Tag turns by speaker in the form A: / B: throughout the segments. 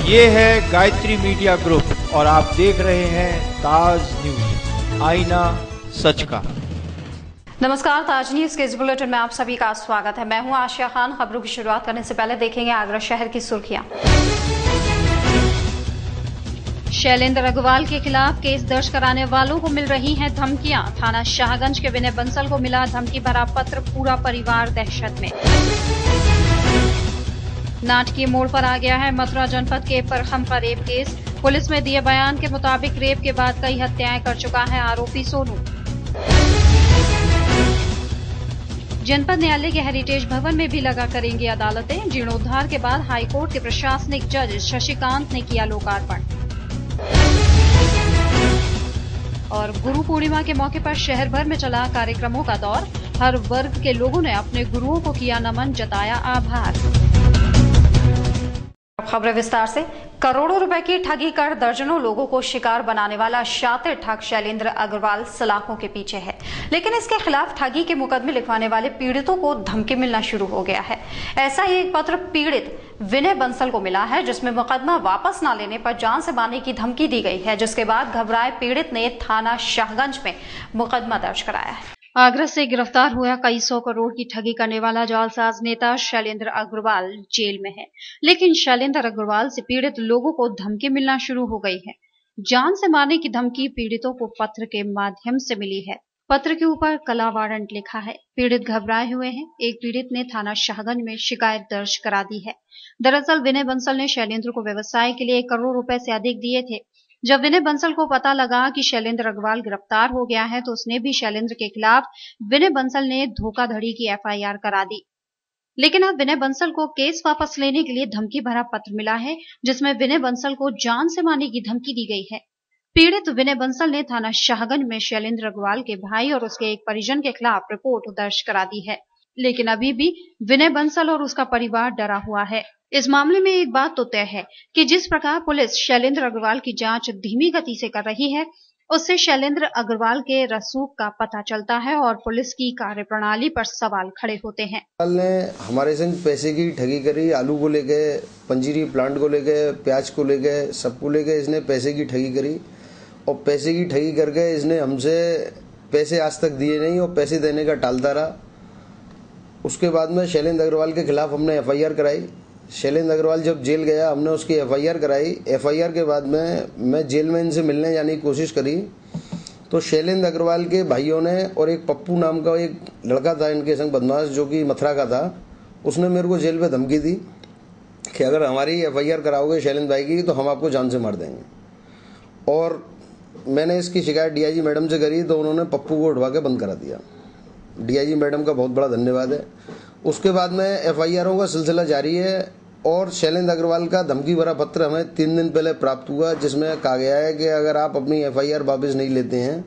A: ये है Gayatri media group और आप देख रहे हैं ताज न्यूज, आईना सच का।
B: नमस्कार, ताज न्यूज के इस बुलेटिन में आप सभी का स्वागत है। मैं हूं आशिया खान। खबरों की शुरुआत करने से पहले देखेंगे आगरा शहर की सुर्खियां। शैलेंद्र अग्रवाल के खिलाफ केस दर्ज कराने वालों को मिल रही हैं धमकियां। थाना शाहगंज के विनय बंसल को मिला धमकी भरा पत्र, पूरा परिवार दहशत में। नाटकीय मोड़ पर आ गया है मथुरा जनपद के परखम का रेप केस। पुलिस में दिए बयान के मुताबिक रेप के बाद कई हत्याएं कर चुका है आरोपी सोनू। जनपद न्यायालय के हेरिटेज भवन में भी लगा करेंगी अदालतें। जीर्णोद्धार के बाद हाईकोर्ट के प्रशासनिक जज शशिकांत ने किया लोकार्पण। और गुरु पूर्णिमा के मौके पर शहर भर में चला कार्यक्रमों का दौर। हर वर्ग के लोगों ने अपने गुरुओं को किया नमन, जताया आभार। खबरें विस्तार से। करोड़ों रुपए की ठगी कर दर्जनों लोगों को शिकार बनाने वाला शातिर ठग शैलेंद्र अग्रवाल सलाखों के पीछे है, लेकिन इसके खिलाफ ठगी के मुकदमे लिखवाने वाले पीड़ितों को धमकी मिलना शुरू हो गया है। ऐसा ही एक पत्र पीड़ित विनय बंसल को मिला है, जिसमें मुकदमा वापस न लेने पर जान से मारने की धमकी दी गई है, जिसके बाद घबराए पीड़ित ने थाना शाहगंज में मुकदमा दर्ज कराया है। आगरा से गिरफ्तार हुआ कई 100 करोड़ की ठगी करने वाला जालसाज नेता शैलेंद्र अग्रवाल जेल में है, लेकिन शैलेंद्र अग्रवाल से पीड़ित लोगों को धमकी मिलना शुरू हो गई है। जान से मारने की धमकी पीड़ितों को पत्र के माध्यम से मिली है। पत्र के ऊपर कला वारंट लिखा है। पीड़ित घबराए हुए हैं। एक पीड़ित ने थाना शाहगंज में शिकायत दर्ज करा दी है। दरअसल विनय बंसल ने शैलेंद्र को व्यवसाय के लिए 1 करोड़ रुपए से अधिक दिए थे। जब विनय बंसल को पता लगा कि शैलेंद्र अग्रवाल गिरफ्तार हो गया है, तो उसने भी शैलेंद्र के खिलाफ विनय बंसल ने धोखाधड़ी की एफआईआर करा दी। लेकिन अब विनय बंसल को केस वापस लेने के लिए धमकी भरा पत्र मिला है, जिसमें विनय बंसल को जान से मारने की धमकी दी गई है। पीड़ित विनय बंसल ने थाना शाहगंज में शैलेंद्र अग्रवाल के भाई और उसके एक परिजन के खिलाफ रिपोर्ट दर्ज करा दी है, लेकिन अभी भी विनय बंसल और उसका परिवार डरा हुआ है। इस मामले में एक बात तो तय है कि जिस प्रकार पुलिस शैलेंद्र अग्रवाल की जांच धीमी गति से कर रही है, उससे शैलेंद्र अग्रवाल के रसूख का पता चलता है और पुलिस की कार्यप्रणाली पर सवाल खड़े होते हैं।
C: ने हमारे संग पैसे की ठगी करी, आलू को लेके, पंजीरी प्लांट को लेके, प्याज को लेके, सबको लेके इसने पैसे की ठगी करी और पैसे की ठगी करके इसने हमसे पैसे आज तक दिए नहीं और पैसे देने का टालता रहा। उसके बाद में शैलेंद्र अग्रवाल के खिलाफ हमने एफआईआर कराई। शैलेंद्र अग्रवाल जब जेल गया, हमने उसकी एफआईआर कराई। एफआईआर के बाद में मैं जेल में इनसे मिलने जाने की कोशिश करी, तो शैलेंद्र अग्रवाल के भाइयों ने और एक पप्पू नाम का एक लड़का था इनके संग बदमाश, जो कि मथुरा का था, उसने मेरे को जेल में धमकी दी कि अगर हमारी एफआईआर कराओगे शैलेंद्र भाई की तो हम आपको जान से मार देंगे। और मैंने इसकी शिकायत डीआईजी मैडम से करी, तो उन्होंने पप्पू को उठवा के बंद करा दिया। डीआईजी मैडम का बहुत बड़ा धन्यवाद है। उसके बाद में एफआईआरों का सिलसिला जारी है और शैलेंद्र अग्रवाल का धमकी भरा पत्र हमें 3 दिन पहले प्राप्त हुआ, जिसमें कहा गया है कि अगर आप अपनी एफआईआर वापस नहीं लेते हैं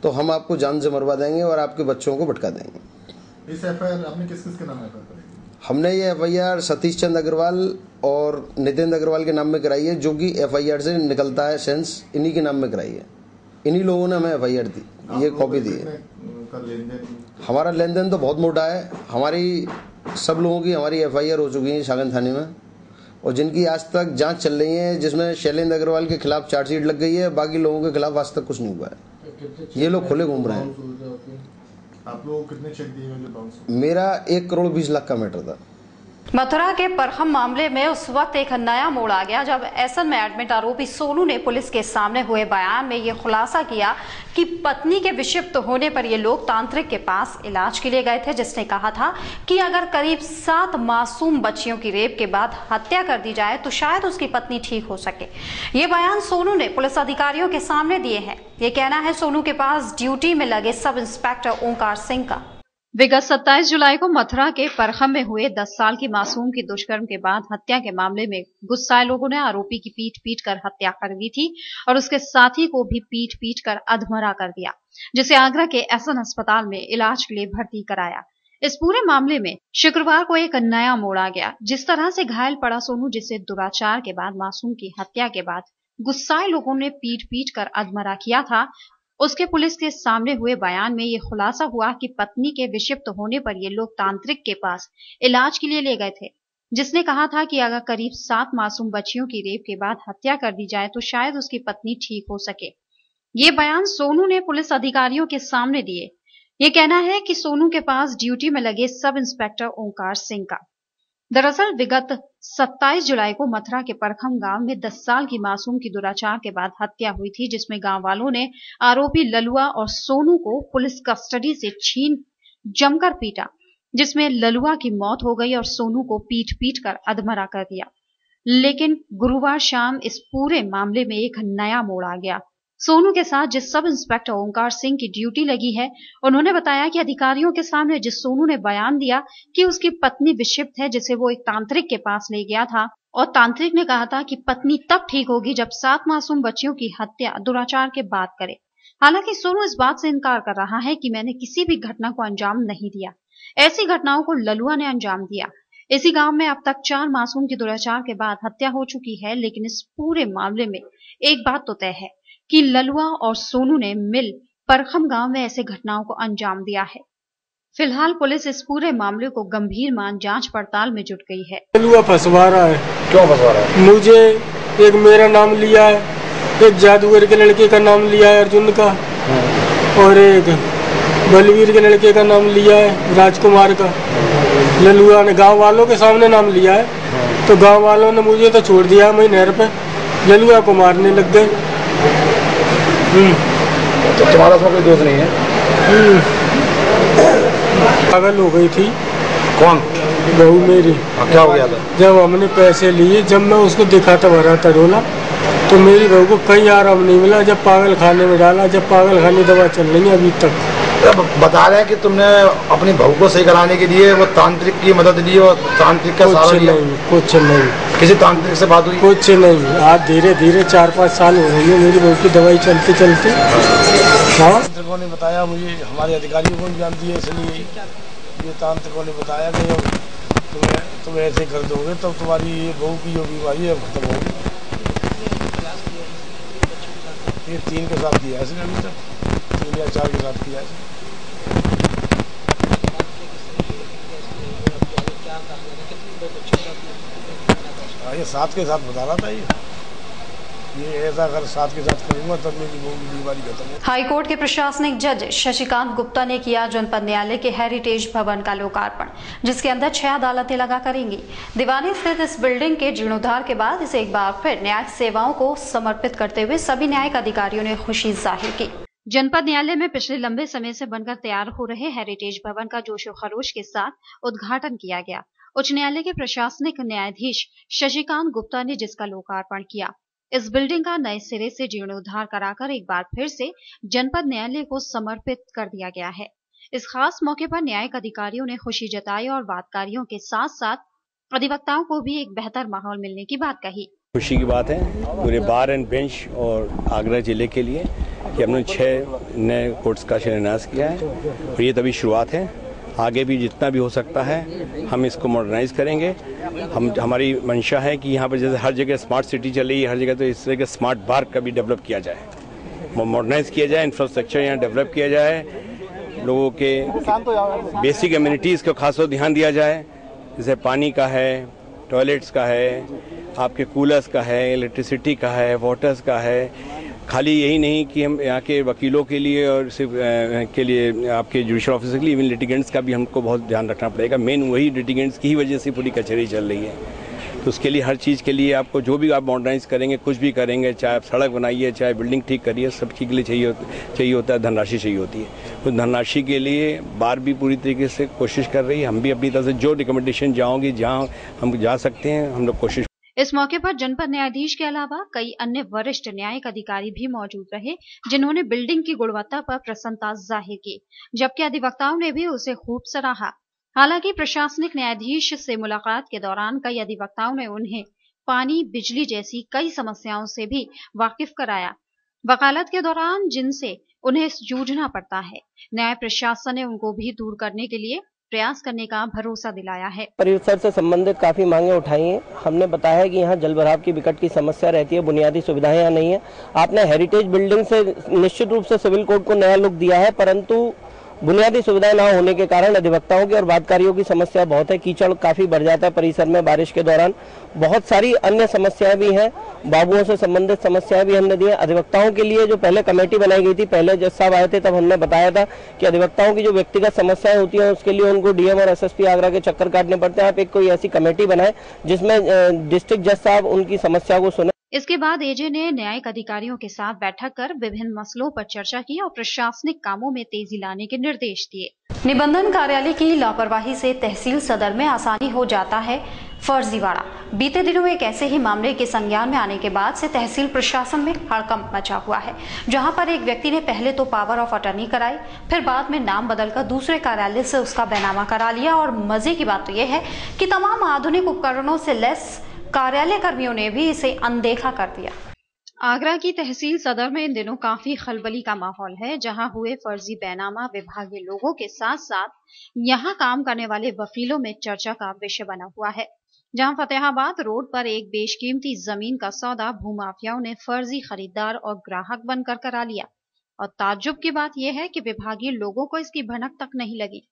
C: तो हम आपको जान से मरवा देंगे और आपके बच्चों को भटका देंगे।
D: इस एफआईआर आपने किस किस के नाम एफआईआर कराई?
C: हमने ये एफआईआर सतीश चंद्र अग्रवाल और नितेंद्र अग्रवाल के नाम में कराई है, जो कि एफआईआर से निकलता है सेंस, इन्हीं के नाम में कराई है। इन्हीं लोगों ने हमें एफआईआर दी, ये कॉपी दी है। हमारा लेन देन तो बहुत मोटा है। हमारी सब लोगों की हमारी एफआईआर हो चुकी है शाहगंज थाने में, और जिनकी आज तक जांच चल रही है, जिसमें शैलेंद्र अग्रवाल के खिलाफ चार्जशीट लग गई है। बाकी लोगों के खिलाफ आज तक कुछ नहीं हुआ है। ये लोग खुले घूम रहे हैं।
D: आप लोग कितने चेक दिए?
C: मेरा 1 करोड़ 20 लाख का मैटर था।
B: मथुरा के परखम मामले में उस वक्त एक नया मोड़ आ गया जब एसन में एडमिट आरोपी सोनू ने पुलिस के सामने हुए बयान में ये खुलासा किया कि पत्नी के विक्षिप्त होने पर ये लोग तांत्रिक के पास इलाज के लिए गए थे, जिसने कहा था कि अगर करीब 7 मासूम बच्चियों की रेप के बाद हत्या कर दी जाए तो शायद उसकी पत्नी ठीक हो सके। ये बयान सोनू ने पुलिस अधिकारियों के सामने दिए हैं। ये कहना है सोनू के पास ड्यूटी में लगे सब इंस्पेक्टर ओंकार सिंह का। विगत 27 जुलाई को मथुरा के परखम में हुए 10 साल की मासूम की दुष्कर्म के बाद हत्या के मामले में गुस्साए लोगों ने आरोपी की पीट पीट कर हत्या कर दी थी और उसके साथी को भी पीट पीट कर अधमरा कर दिया, जिसे आगरा के एसन अस्पताल में इलाज के लिए भर्ती कराया। इस पूरे मामले में शुक्रवार को एक नया मोड़ आ गया। जिस तरह से घायल पड़ा सोनू, जिसे दुराचार के बाद मासूम की हत्या के बाद गुस्साए लोगों ने पीट पीट कर अधमरा किया था, उसके पुलिस के सामने हुए बयान में ये खुलासा हुआ कि पत्नी के विक्षिप्त होने पर ये लोग तांत्रिक के पास इलाज के लिए ले गए थे। जिसने कहा था कि अगर करीब 7 मासूम बच्चियों की रेप के बाद हत्या कर दी जाए तो शायद उसकी पत्नी ठीक हो सके। ये बयान सोनू ने पुलिस अधिकारियों के सामने दिए। ये कहना है कि सोनू के पास ड्यूटी में लगे सब इंस्पेक्टर ओंकार सिंह का। दरअसल विगत 27 जुलाई को मथुरा के परखम गांव में 10 साल की मासूम की दुराचार के बाद हत्या हुई थी, जिसमें गांव वालों ने आरोपी ललुआ और सोनू को पुलिस कस्टडी से छीन जमकर पीटा, जिसमें ललुआ की मौत हो गई और सोनू को पीट पीट कर अधमरा कर दिया। लेकिन गुरुवार शाम इस पूरे मामले में एक नया मोड़ आ गया। सोनू के साथ जिस सब इंस्पेक्टर ओंकार सिंह की ड्यूटी लगी है, उन्होंने बताया कि अधिकारियों के सामने जिस सोनू ने बयान दिया कि उसकी पत्नी विक्षिप्त है, जिसे वो एक तांत्रिक के पास ले गया था और तांत्रिक ने कहा था कि पत्नी तब ठीक होगी जब 7 मासूम बच्चियों की हत्या दुराचार के बाद करे। हालांकि सोनू इस बात से इनकार कर रहा है कि मैंने किसी भी घटना को अंजाम नहीं दिया। ऐसी घटनाओं को ललुआ ने अंजाम दिया। इसी गांव में अब तक 4 मासूम की दुराचार के बाद हत्या हो चुकी है, लेकिन इस पूरे मामले में एक बात तो तय है कि ललुआ और सोनू ने मिल परखम गांव में ऐसे घटनाओं को अंजाम दिया है। फिलहाल पुलिस इस पूरे मामले को गंभीर मान जांच पड़ताल में जुट गई है।
E: ललुआ फंसवा रहा है।
C: क्यों फंसवा रहा है?
E: मुझे एक मेरा नाम लिया है, एक जादूगर के लड़के का नाम लिया है अर्जुन का, और एक बलवीर के लड़के का नाम लिया है राजकुमार का। ललुआ ने गांव वालों के सामने नाम लिया है, तो गांव वालों ने मुझे तो छोड़ दिया। मैं नहर पे ललुआ को मारने लग गए।
C: तो तुम्हारा उसमें कोई दोष नहीं है?
E: पागल हो गई थी।
C: कौन?
E: बहू मेरी।
C: क्या हो गया था?
E: जब हमने पैसे लिए, जब मैं उसको दिखाता भरा था डोला, तो मेरी बहू को कहीं आराम नहीं मिला। जब पागल खाने में डाला, जब पागल खाने दवा चल रही है अभी तक।
C: बता रहे हैं कि तुमने अपनी बहू को सही कराने के लिए वो तांत्रिक की मदद ली और तांत्रिक का सहारा लिया?
E: कुछ नहीं।
C: किसी तांत्रिक से बात हुई?
E: कुछ नहीं। आज धीरे धीरे 4-5 साल हो रही है मेरी बहू की दवाई चलते चलते। हाँ, तांत्रिकों ने बताया मुझे, हमारे अधिकारियों को जान दिए, इसलिए ये तांत्रिकों ने बताया कि तुम ऐसे कर दोगे तब तुम्हारी ये बहू की जो बीमारी है खत्म होगी। ये 3 के साथ किया इसने अभी तक, 3 या 4 के साथ किया है। ये 7 के साथ बता रहा था। ये ऐसा अगर 7 के साथ करूंगा तब मेरी बीमारी खत्म हो।
B: हाईकोर्ट के प्रशासनिक जज शशिकांत गुप्ता ने किया जनपद न्यायालय के हेरिटेज भवन का लोकार्पण, जिसके अंदर 6 अदालतें लगा करेंगी। दीवानी स्थित इस बिल्डिंग के जीर्णोद्धार के बाद इसे एक बार फिर न्यायिक सेवाओं को समर्पित करते हुए सभी न्यायिक अधिकारियों ने खुशी जाहिर की। जनपद न्यायालय में पिछले लंबे समय से बनकर तैयार हो रहे हेरिटेज भवन का जोशो खरोश के साथ उद्घाटन किया गया। उच्च न्यायालय के प्रशासनिक न्यायाधीश शशिकांत गुप्ता ने जिसका लोकार्पण किया। इस बिल्डिंग का नए सिरे से जीर्णोद्धार कराकर एक बार फिर से जनपद न्यायालय को समर्पित कर दिया गया है। इस खास मौके पर न्यायिक अधिकारियों ने खुशी जताई और वादकारियों के साथ साथ अधिवक्ताओं को भी एक बेहतर माहौल मिलने की बात कही।
F: खुशी की बात है पूरे बार एंड बेंच और आगरा जिले के लिए कि हमने 6 नए कोर्ट्स का शिलान्यास किया है और ये तभी शुरुआत है। आगे भी जितना भी हो सकता है हम इसको मॉडर्नाइज करेंगे। हमारी मंशा है कि यहाँ पर जैसे हर जगह स्मार्ट सिटी चल रही है, हर जगह तो इस तरह के स्मार्ट बार का भी डेवलप किया जाए, मॉडर्नाइज किया जाए, इंफ्रास्ट्रक्चर यहाँ डेवलप किया जाए, लोगों के बेसिक एमिनिटीज़ को खास तौर ध्यान दिया जाए, जैसे पानी का है, टॉयलेट्स का है, आपके कूलर्स का है, इलेक्ट्रिसिटी का है, वाटर्स का है। खाली यही नहीं कि हम यहाँ के वकीलों के लिए और सिर्फ के लिए आपके जुडिशल ऑफिसर के लिए, इवन लिटिगेंट्स का भी हमको बहुत ध्यान रखना पड़ेगा। मेन वही लिटिगेंट्स की ही वजह से पूरी कचहरी चल रही है, तो उसके लिए हर चीज़ के लिए आपको जो भी आप मॉडर्नाइज करेंगे, कुछ भी करेंगे, चाहे आप सड़क बनाइए, चाहे बिल्डिंग ठीक करिए, सब चीज़ के लिए चाहिए होता है धनराशि चाहिए होती है। तो धनराशि के लिए बार भी पूरी तरीके से कोशिश कर रही है। हम भी अपनी तरफ से जो रिकमेंडेशन जाओगी, जहाँ हम जा सकते हैं, हम लोग कोशिश।
B: इस मौके पर जनपद न्यायाधीश के अलावा कई अन्य वरिष्ठ न्यायिक अधिकारी भी मौजूद रहे, जिन्होंने बिल्डिंग की गुणवत्ता पर प्रसन्नता जाहिर की, जबकि अधिवक्ताओं ने भी उसे खूब सराहा। हालांकि प्रशासनिक न्यायाधीश से मुलाकात के दौरान कई अधिवक्ताओं ने उन्हें पानी, बिजली जैसी कई समस्याओं से भी वाकिफ कराया। वकालत के दौरान जिनसे उन्हें जूझना पड़ता है, न्याय प्रशासन ने उनको भी दूर करने के लिए प्रयास करने का भरोसा दिलाया है।
G: परिसर से संबंधित काफी मांगे उठाई हैं। हमने बताया कि यहाँ जल भराव की विकट की समस्या रहती है, बुनियादी सुविधाएं यहाँ नहीं है। आपने हेरिटेज बिल्डिंग से निश्चित रूप से सिविल कोड को नया लुक दिया है, परंतु बुनियादी सुविधाएं ना होने के कारण अधिवक्ताओं की और वादकारियों की समस्या बहुत है। कीचड़ काफी बढ़ जाता है परिसर में बारिश के दौरान। बहुत सारी अन्य समस्याएं भी हैं, बाबुओं से संबंधित समस्याएं भी हमने दी हैं। अधिवक्ताओं के लिए जो पहले कमेटी बनाई गई थी, पहले जज साहब आए थे तब हमने बताया था कि अधिवक्ताओं की जो व्यक्तिगत समस्याएं होती हैं उसके लिए उनको डीएम और एसएसपी आगरा के चक्कर काटने पड़ते हैं। आप एक कोई ऐसी कमेटी बनाए जिसमें डिस्ट्रिक्ट जज साहब उनकी समस्या को सुने।
B: इसके बाद एजे ने न्यायिक अधिकारियों के साथ बैठक कर विभिन्न मसलों पर चर्चा की और प्रशासनिक कामों में तेजी लाने के निर्देश दिए। निबंधन कार्यालय की लापरवाही से तहसील सदर में आसानी हो जाता है फर्जीवाड़ा। बीते दिनों एक ऐसे ही मामले के संज्ञान में आने के बाद से तहसील प्रशासन में हड़कंप मचा हुआ है, जहां पर एक व्यक्ति ने पहले तो पावर ऑफ अटर्नी कराई, फिर बाद में नाम बदलकर दूसरे कार्यालय से उसका बैनामा करा लिया। और मजे की बात तो यह है कि तमाम आधुनिक उपकरणों से लैस कार्यालय कर्मियों ने भी इसे अनदेखा कर दिया। आगरा की तहसील सदर में इन दिनों काफी खलबली का माहौल है, जहां हुए फर्जी बैनामा विभागीय लोगों के साथ साथ यहां काम करने वाले वकीलों में चर्चा का विषय बना हुआ है। जहां फतेहाबाद रोड पर एक बेशकीमती जमीन का सौदा भूमाफियाओं ने फर्जी खरीदार और ग्राहक बनकर करा लिया। और ताज्जुब की बात यह है कि विभागीय लोगों को इसकी भनक तक नहीं लगी।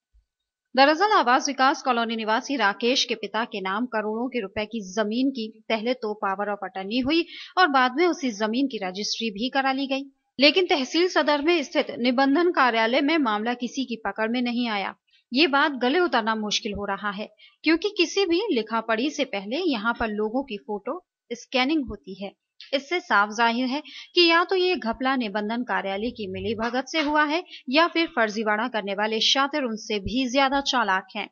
B: दरअसल आवास विकास कॉलोनी निवासी राकेश के पिता के नाम करोड़ों के रुपए की जमीन की पहले तो पावर ऑफ अटर्नी हुई और बाद में उसी जमीन की रजिस्ट्री भी करा ली गई। लेकिन तहसील सदर में स्थित निबंधन कार्यालय में मामला किसी की पकड़ में नहीं आया। ये बात गले उतरना मुश्किल हो रहा है, क्योंकि किसी भी लिखा पढ़ी से पहले यहाँ पर लोगों की फोटो स्कैनिंग होती है। इससे साफ जाहिर है कि या तो ये घपला निबंधन कार्यालय की मिलीभगत से हुआ है या फिर फर्जीवाड़ा करने वाले शातिर उनसे भी ज्यादा चालाक हैं।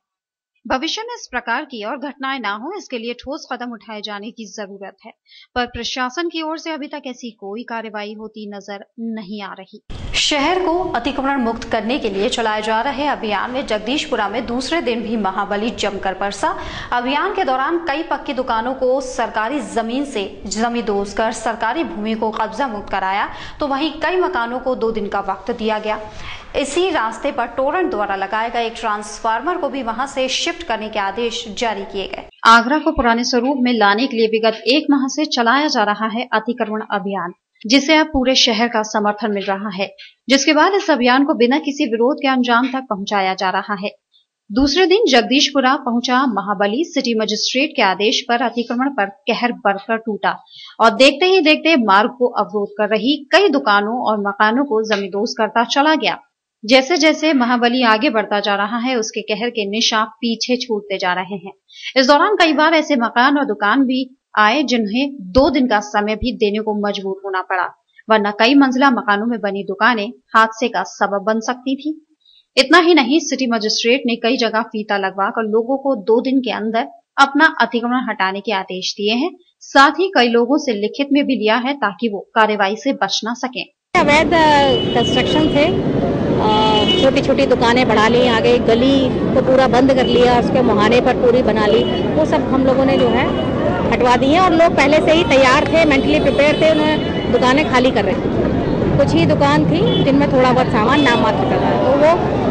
B: भविष्य में इस प्रकार की और घटनाएं ना हो, इसके लिए ठोस कदम उठाए जाने की जरूरत है, पर प्रशासन की ओर से अभी तक ऐसी कोई कार्रवाई होती नजर नहीं आ रही। शहर को अतिक्रमण मुक्त करने के लिए चलाए जा रहे अभियान में जगदीशपुरा में दूसरे दिन भी महाबली जमकर बरसा। अभियान के दौरान कई पक्की दुकानों को सरकारी जमीन से जमींदोज कर सरकारी भूमि को कब्जा मुक्त कराया, तो वहीं कई मकानों को 2 दिन का वक्त दिया गया। इसी रास्ते पर टोरेंट द्वारा लगाए गए एक ट्रांसफार्मर को भी वहां से शिफ्ट करने के आदेश जारी किए गए। आगरा को पुराने स्वरूप में लाने के लिए विगत 1 माह से चलाया जा रहा है अतिक्रमण अभियान, जिसे अब पूरे शहर का समर्थन मिल रहा है, जिसके बाद इस अभियान को बिना किसी विरोध के अंजाम तक पहुंचाया जा रहा है। दूसरे दिन जगदीशपुरा पहुंचा महाबली सिटी मजिस्ट्रेट के आदेश पर अतिक्रमण पर कहर बरकर टूटा और देखते ही देखते मार्ग को अवरोध कर रही कई दुकानों और मकानों को जमींदोज करता चला गया। जैसे जैसे महाबली आगे बढ़ता जा रहा है, उसके कहर के निशान पीछे छूटते जा रहे हैं। इस दौरान कई बार ऐसे मकान और दुकान भी आए जिन्हें 2 दिन का समय भी देने को मजबूर होना पड़ा, वरना कई मंजिला मकानों में बनी दुकानें हादसे का सबब बन सकती थी। इतना ही नहीं, सिटी मजिस्ट्रेट ने कई जगह फीता लगवाकर लोगों को 2 दिन के अंदर अपना अतिक्रमण हटाने के आदेश दिए हैं। साथ ही कई लोगों से लिखित में भी लिया है ताकि वो कार्रवाई से बच न सकें।
H: अवैध कंस्ट्रक्शन थे, छोटी छोटी दुकानें बढ़ा ली, आगे गली को पूरा बंद कर लिया, उसके मुहाने पर पूरी बना ली, वो सब हम लोगों ने जो है हटवा दी है। और लोग पहले से ही तैयार थे, मेंटली प्रिपेयर थे, उन्हें दुकानें खाली कर रहे थे। कुछ ही दुकान थी जिनमें थोड़ा बहुत सामान नाम मात्र का था, तो वो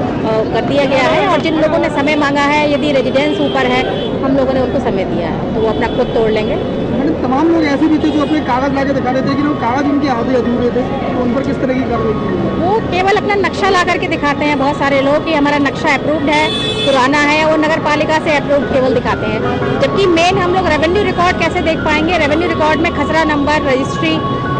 H: कर दिया गया है। और जिन लोगों ने समय मांगा है, यदि रेजिडेंस ऊपर है, हम लोगों ने उनको समय दिया है, तो वो अपना खुद तोड़ लेंगे।
E: तमाम लोग ऐसे भी थे जो अपने कागज लाके दिखा रहे थे कि कागज उनके आधे अधूरे थे, तो उन पर किस तरह की कार्रवाई की?
H: वो केवल अपना नक्शा ला करके दिखाते हैं बहुत सारे लोग कि हमारा नक्शा अप्रूव्ड है, पुराना है, वो नगर पालिका से अप्रूव्ड केवल दिखाते हैं। जबकि मेन हम लोग रेवेन्यू रिकॉर्ड कैसे देख पाएंगे? रेवेन्यू रिकॉर्ड में खसरा नंबर, रजिस्ट्री,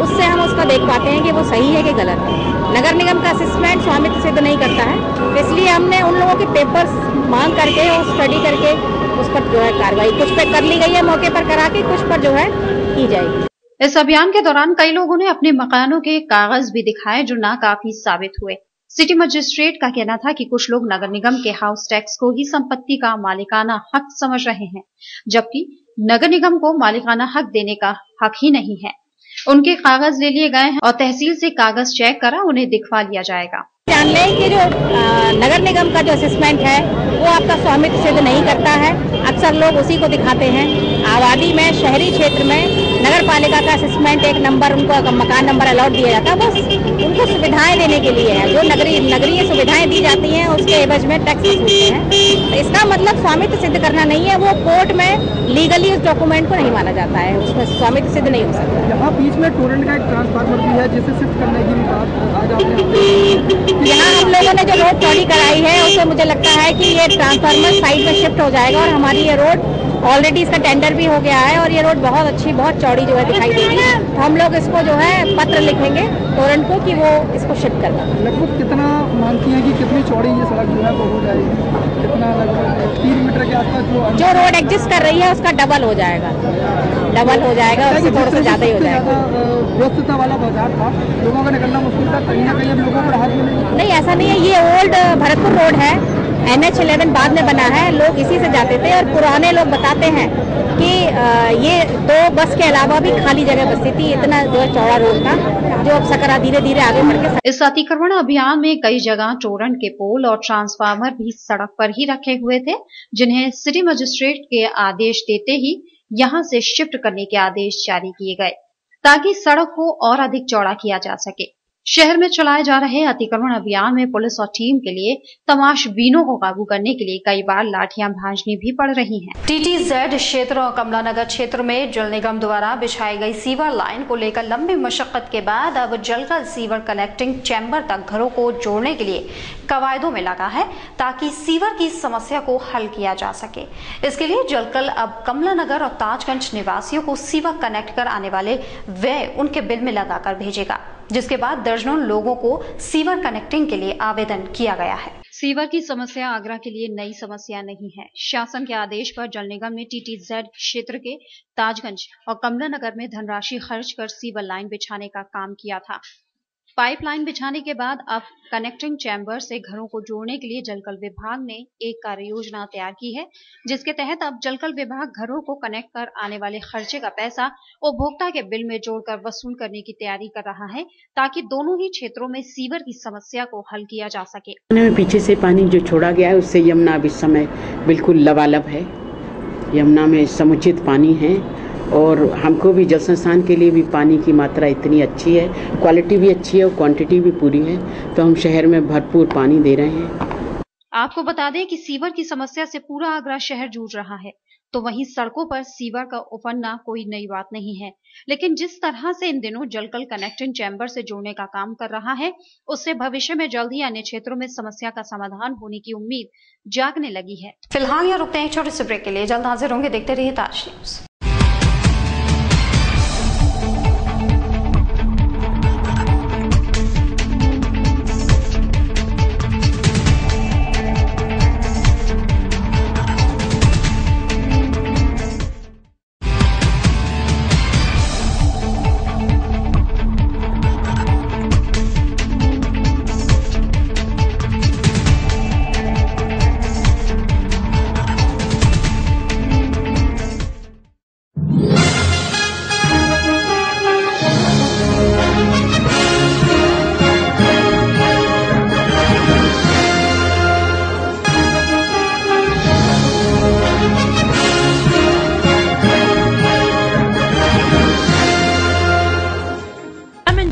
H: उससे हम उसका देख पाते हैं कि वो सही है कि गलत है। नगर निगम का असेसमेंट स्वामित्व सिद्ध नहीं करता है, इसलिए हमने उन लोगों के पेपर्स मांग करके और स्टडी करके उस पर जो है कार्रवाई कुछ पे कर ली गई है, मौके पर करा के, कुछ पर जो है की जाएगी।
B: इस अभियान के दौरान कई लोगों ने अपने मकानों के कागज भी दिखाए जो नाकाफी साबित हुए। सिटी मजिस्ट्रेट का कहना था कि कुछ लोग नगर निगम के हाउस टैक्स को ही संपत्ति का मालिकाना हक समझ रहे हैं, जबकि नगर निगम को मालिकाना हक देने का हक ही नहीं है। उनके कागज ले लिए गए हैं और तहसील से कागज चेक करा उन्हें दिखवा लिया जाएगा।
H: जान लें कि जो नगर निगम का जो असेसमेंट है वो आपका स्वामित्व सिद्ध नहीं करता है। अक्सर लोग उसी को दिखाते हैं। आबादी में, शहरी क्षेत्र में नगर पालिका का असेसमेंट एक नंबर उनको मकान नंबर अलॉट दिया जाता है, बस उनको सुविधाएं देने के लिए है। जो नगरीय सुविधाएं दी जाती हैं उसके एवज में टैक्स वसूलते हैं। तो इसका मतलब स्वामित्व सिद्ध करना नहीं है, वो कोर्ट में लीगली उस डॉक्यूमेंट को नहीं माना जाता है, उसमें स्वामित्व सिद्ध नहीं हो सकता।
I: यहाँ बीच में टोरेंट का एक ट्रांसफार्मर भी है जिसे शिफ्ट करने की भी बात आज आपने
H: यहाँ हम लोगों ने जो रोड चौड़ी कराई है उससे मुझे लगता है कि ये ट्रांसफार्मर साइड में शिफ्ट हो जाएगा और हमारी ये रोड ऑलरेडी इसका टेंडर भी हो गया है और ये रोड बहुत अच्छी बहुत चौड़ी जो है दिखाई देगी। तो हम लोग इसको जो है पत्र लिखेंगे टोरेंट को कि वो इसको शिफ्ट कर दें।
I: लगभग कितना मानती हैं कि कितनी चौड़ी ये सड़क जो है वो हो जाएगी? कितना लगभग 3 मीटर के आसपास
H: जो रोड एग्जिस्ट कर रही है उसका डबल हो जाएगा, डबल हो जाएगा, उससे थोड़ा सा ज़्यादा ही हो जाएगा।
I: व्यस्तता वाला बाजार था, लोगों का निकलना मुश्किल था, कहीं ना कहीं अब लोगों को राहत मिलेगी।
H: नहीं, ऐसा नहीं है, ये ओल्ड भरतपुर रोड है, NH11 बाद में बना है, लोग इसी से जाते थे और पुराने लोग बताते हैं कि ये 2 बस के अलावा भी खाली जगह बसती थी, इतना जो चौड़ा रोड था जो अब सकरा धीरे धीरे आगे बढ़ के।
B: इस अतिक्रमण अभियान में कई जगह टोरेंट के पोल और ट्रांसफार्मर भी सड़क पर ही रखे हुए थे, जिन्हें सिटी मजिस्ट्रेट के आदेश देते ही यहां से शिफ्ट करने के आदेश जारी किए गए ताकि सड़क को और अधिक चौड़ा किया जा सके। शहर में चलाए जा रहे अतिक्रमण अभियान में पुलिस और टीम के लिए तमाशबीनों को काबू करने के लिए कई बार लाठियां भांजनी भी पड़ रही हैं। TTZ क्षेत्र और कमलानगर क्षेत्र में जल निगम द्वारा बिछाई गई सीवर लाइन को लेकर लंबी मशक्कत के बाद अब जलकल सीवर कनेक्टिंग चैम्बर तक घरों को जोड़ने के लिए कवायदों में लगा है ताकि सीवर की समस्या को हल किया जा सके। इसके लिए जलकल अब कमलानगर और ताजगंज निवासियों को सीवर कनेक्ट कर आने वाले व्यय उनके बिल में लगाकर भेजेगा, जिसके बाद दर्जनों लोगों को सीवर कनेक्टिंग के लिए आवेदन किया गया है। सीवर की समस्या आगरा के लिए नई समस्या नहीं है। शासन के आदेश पर जल निगम ने TTZ क्षेत्र के ताजगंज और कमलानगर में धनराशि खर्च कर सीवर लाइन बिछाने का काम किया था। पाइपलाइन बिछाने के बाद अब कनेक्टिंग चैम्बर से घरों को जोड़ने के लिए जलकल विभाग ने एक कार्य योजना तैयार की है, जिसके तहत अब जलकल विभाग घरों को कनेक्ट कर आने वाले खर्चे का पैसा उपभोक्ता के बिल में जोड़कर वसूल करने की तैयारी कर रहा है ताकि दोनों ही क्षेत्रों में सीवर की समस्या को हल किया जा सके।
J: पीछे से पानी जो छोड़ा गया है उससे यमुना अब इस समय बिल्कुल लबालब है। यमुना में समुचित पानी है और हमको भी जल संस्थान के लिए भी पानी की मात्रा इतनी अच्छी है, क्वालिटी भी अच्छी है और क्वांटिटी भी पूरी है, तो हम शहर में भरपूर पानी दे रहे हैं।
B: आपको बता दें कि सीवर की समस्या से पूरा आगरा शहर जूझ रहा है, तो वहीं सड़कों पर सीवर का उफनना कोई नई बात नहीं है, लेकिन जिस तरह से इन दिनों जलकल कनेक्टिंग चैम्बर से जोड़ने का काम कर रहा है, उससे भविष्य में जल्द ही अन्य क्षेत्रों में समस्या का समाधान होने की उम्मीद जागने लगी है। फिलहाल यहाँ रुकते हैं एक छोटे से ब्रेक के लिए, जल्द हाजिर होंगे, देखते रहिए ताज न्यूज।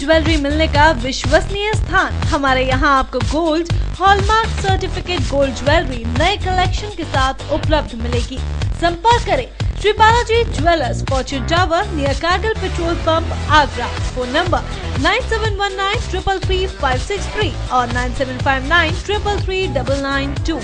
K: ज्वेलरी मिलने का विश्वसनीय स्थान। हमारे यहाँ आपको gold hallmark certificate gold jewellery नए कलेक्शन के साथ उपलब्ध मिलेगी। संपर्क करें Shri Balaji jewellers, fortune tower near Kargil petrol pump, Agra. Phone number 9719333563 और 9759333992।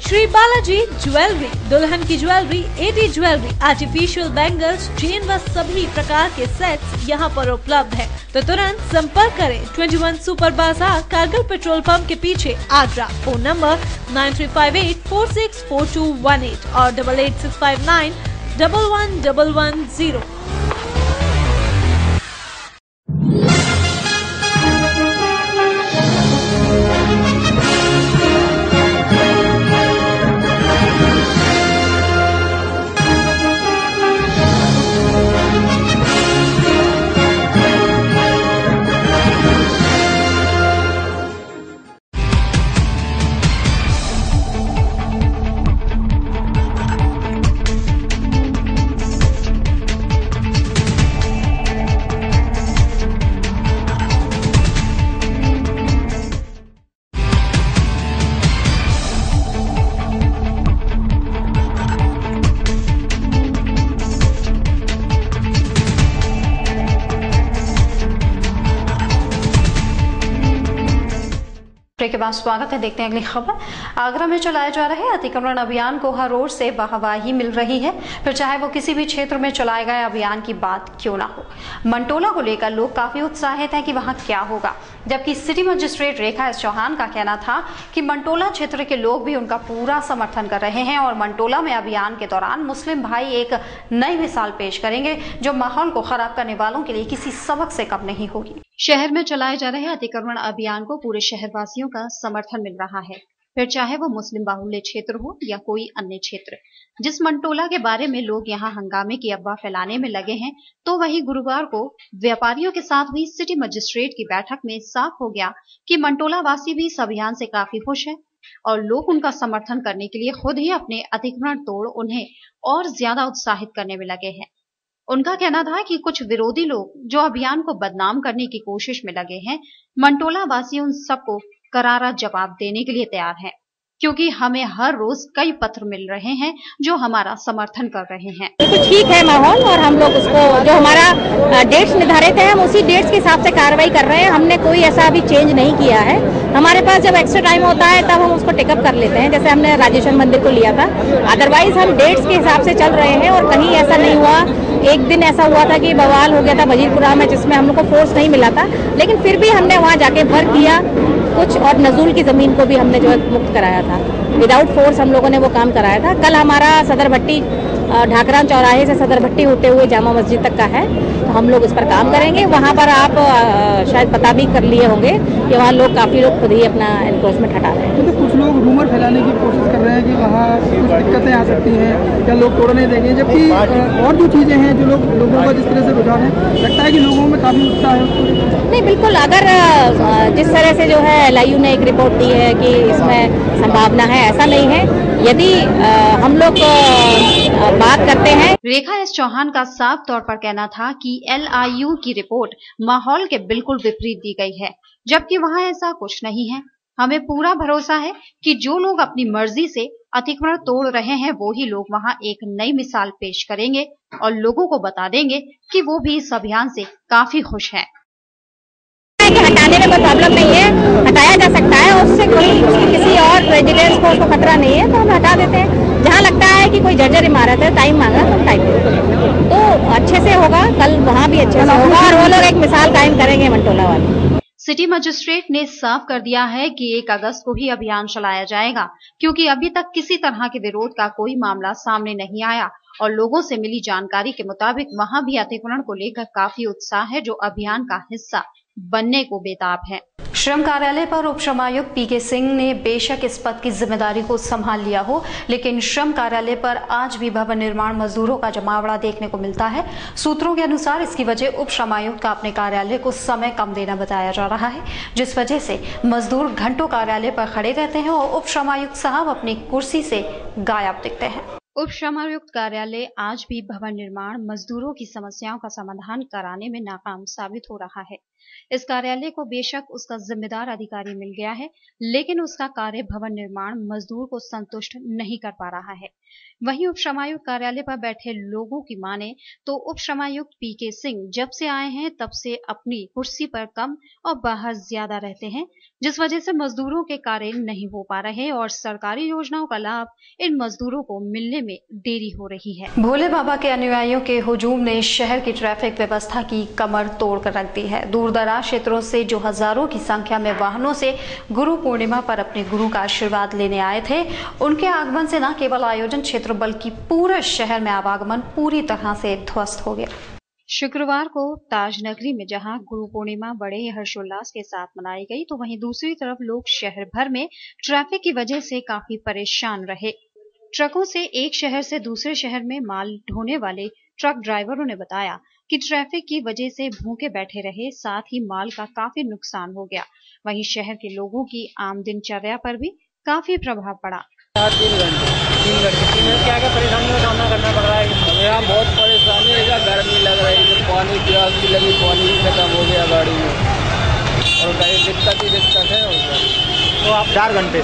K: श्री बालाजी ज्वेलरी, दुल्हन की jewellery, AD jewellery, artificial bangles, chain व सभी प्रकार के सेट्स यहाँ पर उपलब्ध है, तो तुरंत संपर्क करें 21 सुपर बाजार, कारगिल पेट्रोल पंप के पीछे, आगरा। फोन नंबर 9358464218 और 8865911110।
B: के बाद स्वागत है। देखते हैं अगली खबर। आगरा में चलाए जा रहे अतिक्रमण अभियान को हर ओर से वाहवाही मिल रही है, फिर चाहे वो किसी भी क्षेत्र में चलाए गए अभियान की बात क्यों ना हो। मंटोला को लेकर लोग काफी उत्साहित हैं कि वहां क्या होगा, जबकि सिटी मजिस्ट्रेट रेखा एस चौहान का कहना था कि मंटोला क्षेत्र के लोग भी उनका पूरा समर्थन कर रहे हैं और मंटोला में अभियान के दौरान मुस्लिम भाई एक नई मिसाल पेश करेंगे जो माहौल को खराब करने वालों के लिए किसी सबक से कम नहीं होगी। शहर में चलाए जा रहे अतिक्रमण अभियान को पूरे शहरवासियों का समर्थन मिल रहा है, फिर चाहे वो मुस्लिम बाहुल्य क्षेत्र हो या कोई अन्य क्षेत्र। जिस मंटोला के बारे में लोग यहाँ हंगामे की अफवाह फैलाने में लगे हैं, तो वही गुरुवार को व्यापारियों के साथ हुई सिटी मजिस्ट्रेट की बैठक में साफ हो गया कि मंटोला वासी भी इस अभियान से काफी खुश है और लोग उनका समर्थन करने के लिए खुद ही अपने अतिक्रमण तोड़ उन्हें और ज्यादा उत्साहित करने में लगे हैं। उनका कहना था कि कुछ विरोधी लोग जो अभियान को बदनाम करने की कोशिश में लगे हैं, मंटोला वासी उन सबको करारा जवाब देने के लिए तैयार हैं, क्योंकि हमें हर रोज कई पत्र मिल रहे हैं जो हमारा समर्थन कर रहे हैं।
H: बिल्कुल ठीक है माहौल, और हम लोग उसको जो हमारा डेट्स निर्धारित है हम उसी डेट्स के हिसाब से कार्रवाई कर रहे हैं। हमने कोई ऐसा अभी चेंज नहीं किया है। हमारे पास जब एक्स्ट्रा टाइम होता है तब हम उसको टेकअप कर लेते हैं, जैसे हमने राजेश्वर मंदिर को लिया था। अदरवाइज हम डेट्स के हिसाब से चल रहे हैं और कहीं ऐसा नहीं हुआ। एक दिन ऐसा हुआ था कि बवाल हो गया था वजीरपुरा में, जिसमें हम लोग को फोर्स नहीं मिला था, लेकिन फिर भी हमने वहाँ जाके भर किया कुछ, और नजूल की जमीन को भी हमने जो है मुक्त कराया था। विदाउट फोर्स हम लोगों ने वो काम कराया था। कल हमारा सदर भट्टी ढाकरान चौराहे से सदर भट्टी होते हुए जामा मस्जिद तक का है, तो हम लोग इस पर काम करेंगे। वहाँ पर आप शायद पता भी कर लिए होंगे कि वहाँ लोग काफ़ी लोग खुद ही अपना एनक्रोचमेंट हटा रहे हैं।
I: तो कुछ लोग रूमर फैलाने की कोशिश कर रहे हैं कि वहाँ कुछ दिक्कतें आ सकती हैं या लोग तोड़ने देंगे, जबकि और जो चीज़ें हैं जो लोगों का जिस तरह से रुझान है, लगता है कि लोगों में काफ़ी उत्साह है उसको।
H: नहीं, बिल्कुल। अगर जिस तरह से जो है LIU ने एक रिपोर्ट दी है कि इसमें संभावना है, ऐसा नहीं है। यदि हम लोग बात करते हैं,
B: रेखा एस चौहान का साफ तौर पर कहना था कि LIU की रिपोर्ट माहौल के बिल्कुल विपरीत दी गई है, जबकि वहाँ ऐसा कुछ नहीं है। हमें पूरा भरोसा है कि जो लोग अपनी मर्जी से अतिक्रमण तोड़ रहे हैं वो ही लोग वहाँ एक नई मिसाल पेश करेंगे और लोगों को बता देंगे कि वो भी इस अभियान से काफी खुश हैं।
H: हटाने में कोई प्रॉब्लम नहीं है, हटाया जा सकता है, उससे कोई किसी और प्रेसिडेंस को उसको खतरा नहीं है, तो हम हटा देते हैं। जहाँ लगता है कि कोई जर्जर इमारत है, टाइम मांगा तो टाइम तो अच्छे से होगा। कल वहाँ भी अच्छे से होगा और वो लोग एक मिसाल कायम करेंगे मंटोला वाले।
B: सिटी मजिस्ट्रेट ने साफ कर दिया है कि 1 अगस्त को ही अभियान चलाया जाएगा, क्योंकि अभी तक किसी तरह के विरोध का कोई मामला सामने नहीं आया और लोगों से मिली जानकारी के मुताबिक वहां भी अतिक्रमण को लेकर काफी उत्साह है, जो अभियान का हिस्सा बनने को बेताब है। श्रम कार्यालय पर उप श्रमायुक्त PK सिंह ने बेशक इस पद की जिम्मेदारी को संभाल लिया हो, लेकिन श्रम कार्यालय पर आज भी भवन निर्माण मजदूरों का जमावड़ा देखने को मिलता है। सूत्रों के अनुसार इसकी वजह उप श्रमायुक्त का अपने कार्यालय को समय कम देना बताया जा रहा है, जिस वजह से मजदूर घंटों कार्यालय पर खड़े रहते हैं और उप श्रमायुक्त साहब अपनी कुर्सी से गायब दिखते हैं। उप श्रमायुक्त कार्यालय आज भी भवन निर्माण मजदूरों की समस्याओं का समाधान कराने में नाकाम साबित हो रहा है। इस कार्यालय को बेशक उसका जिम्मेदार अधिकारी मिल गया है, लेकिन उसका कार्य भवन निर्माण मजदूर को संतुष्ट नहीं कर पा रहा है। वहीं उप श्रमायुक्त कार्यालय पर बैठे लोगों की माने तो उप श्रमायुक्त PK सिंह जब से आए हैं तब से अपनी कुर्सी पर कम और बाहर ज्यादा रहते हैं, जिस वजह से मजदूरों के कार्य नहीं हो पा रहे और सरकारी योजनाओं का लाभ इन मजदूरों को मिलने में देरी हो रही है। भोले बाबा के अनुयायियों के हुजूम ने शहर की ट्रैफिक व्यवस्था की कमर तोड़ कर रख दी है। दूर दराज क्षेत्रों से जो हजारों की संख्या में वाहनों से गुरु पूर्णिमा पर अपने गुरु का आशीर्वाद लेने आए थे, उनके आगमन से न केवल आयोजन क्षेत्र बल्कि पूरे शहर में आवागमन पूरी तरह से ध्वस्त हो गया। शुक्रवार को ताज नगरी में जहां गुरु पूर्णिमा बड़े ही हर्षोल्लास के साथ मनाई गई, तो वहीं दूसरी तरफ लोग शहर भर में ट्रैफिक की वजह से काफी परेशान रहे। ट्रकों से एक शहर से दूसरे शहर में माल ढोने वाले ट्रक ड्राइवरों ने बताया कि ट्रैफिक की वजह से भूखे बैठे रहे, साथ ही माल का काफी नुकसान हो गया। वहीं शहर के लोगों की आम दिनचर्या पर भी काफी प्रभाव पड़ा।
E: 3 घंटे क्या परेशानियों का सामना करना पड़ रहा है। हमें यहाँ बहुत परेशानी है, गर्मी लग रही है, पानी प्यास भी लगी, पानी भी खत्म हो गया गाड़ी में और कहीं दिक्कत ही दिक्कत है। तो आप 4 घंटे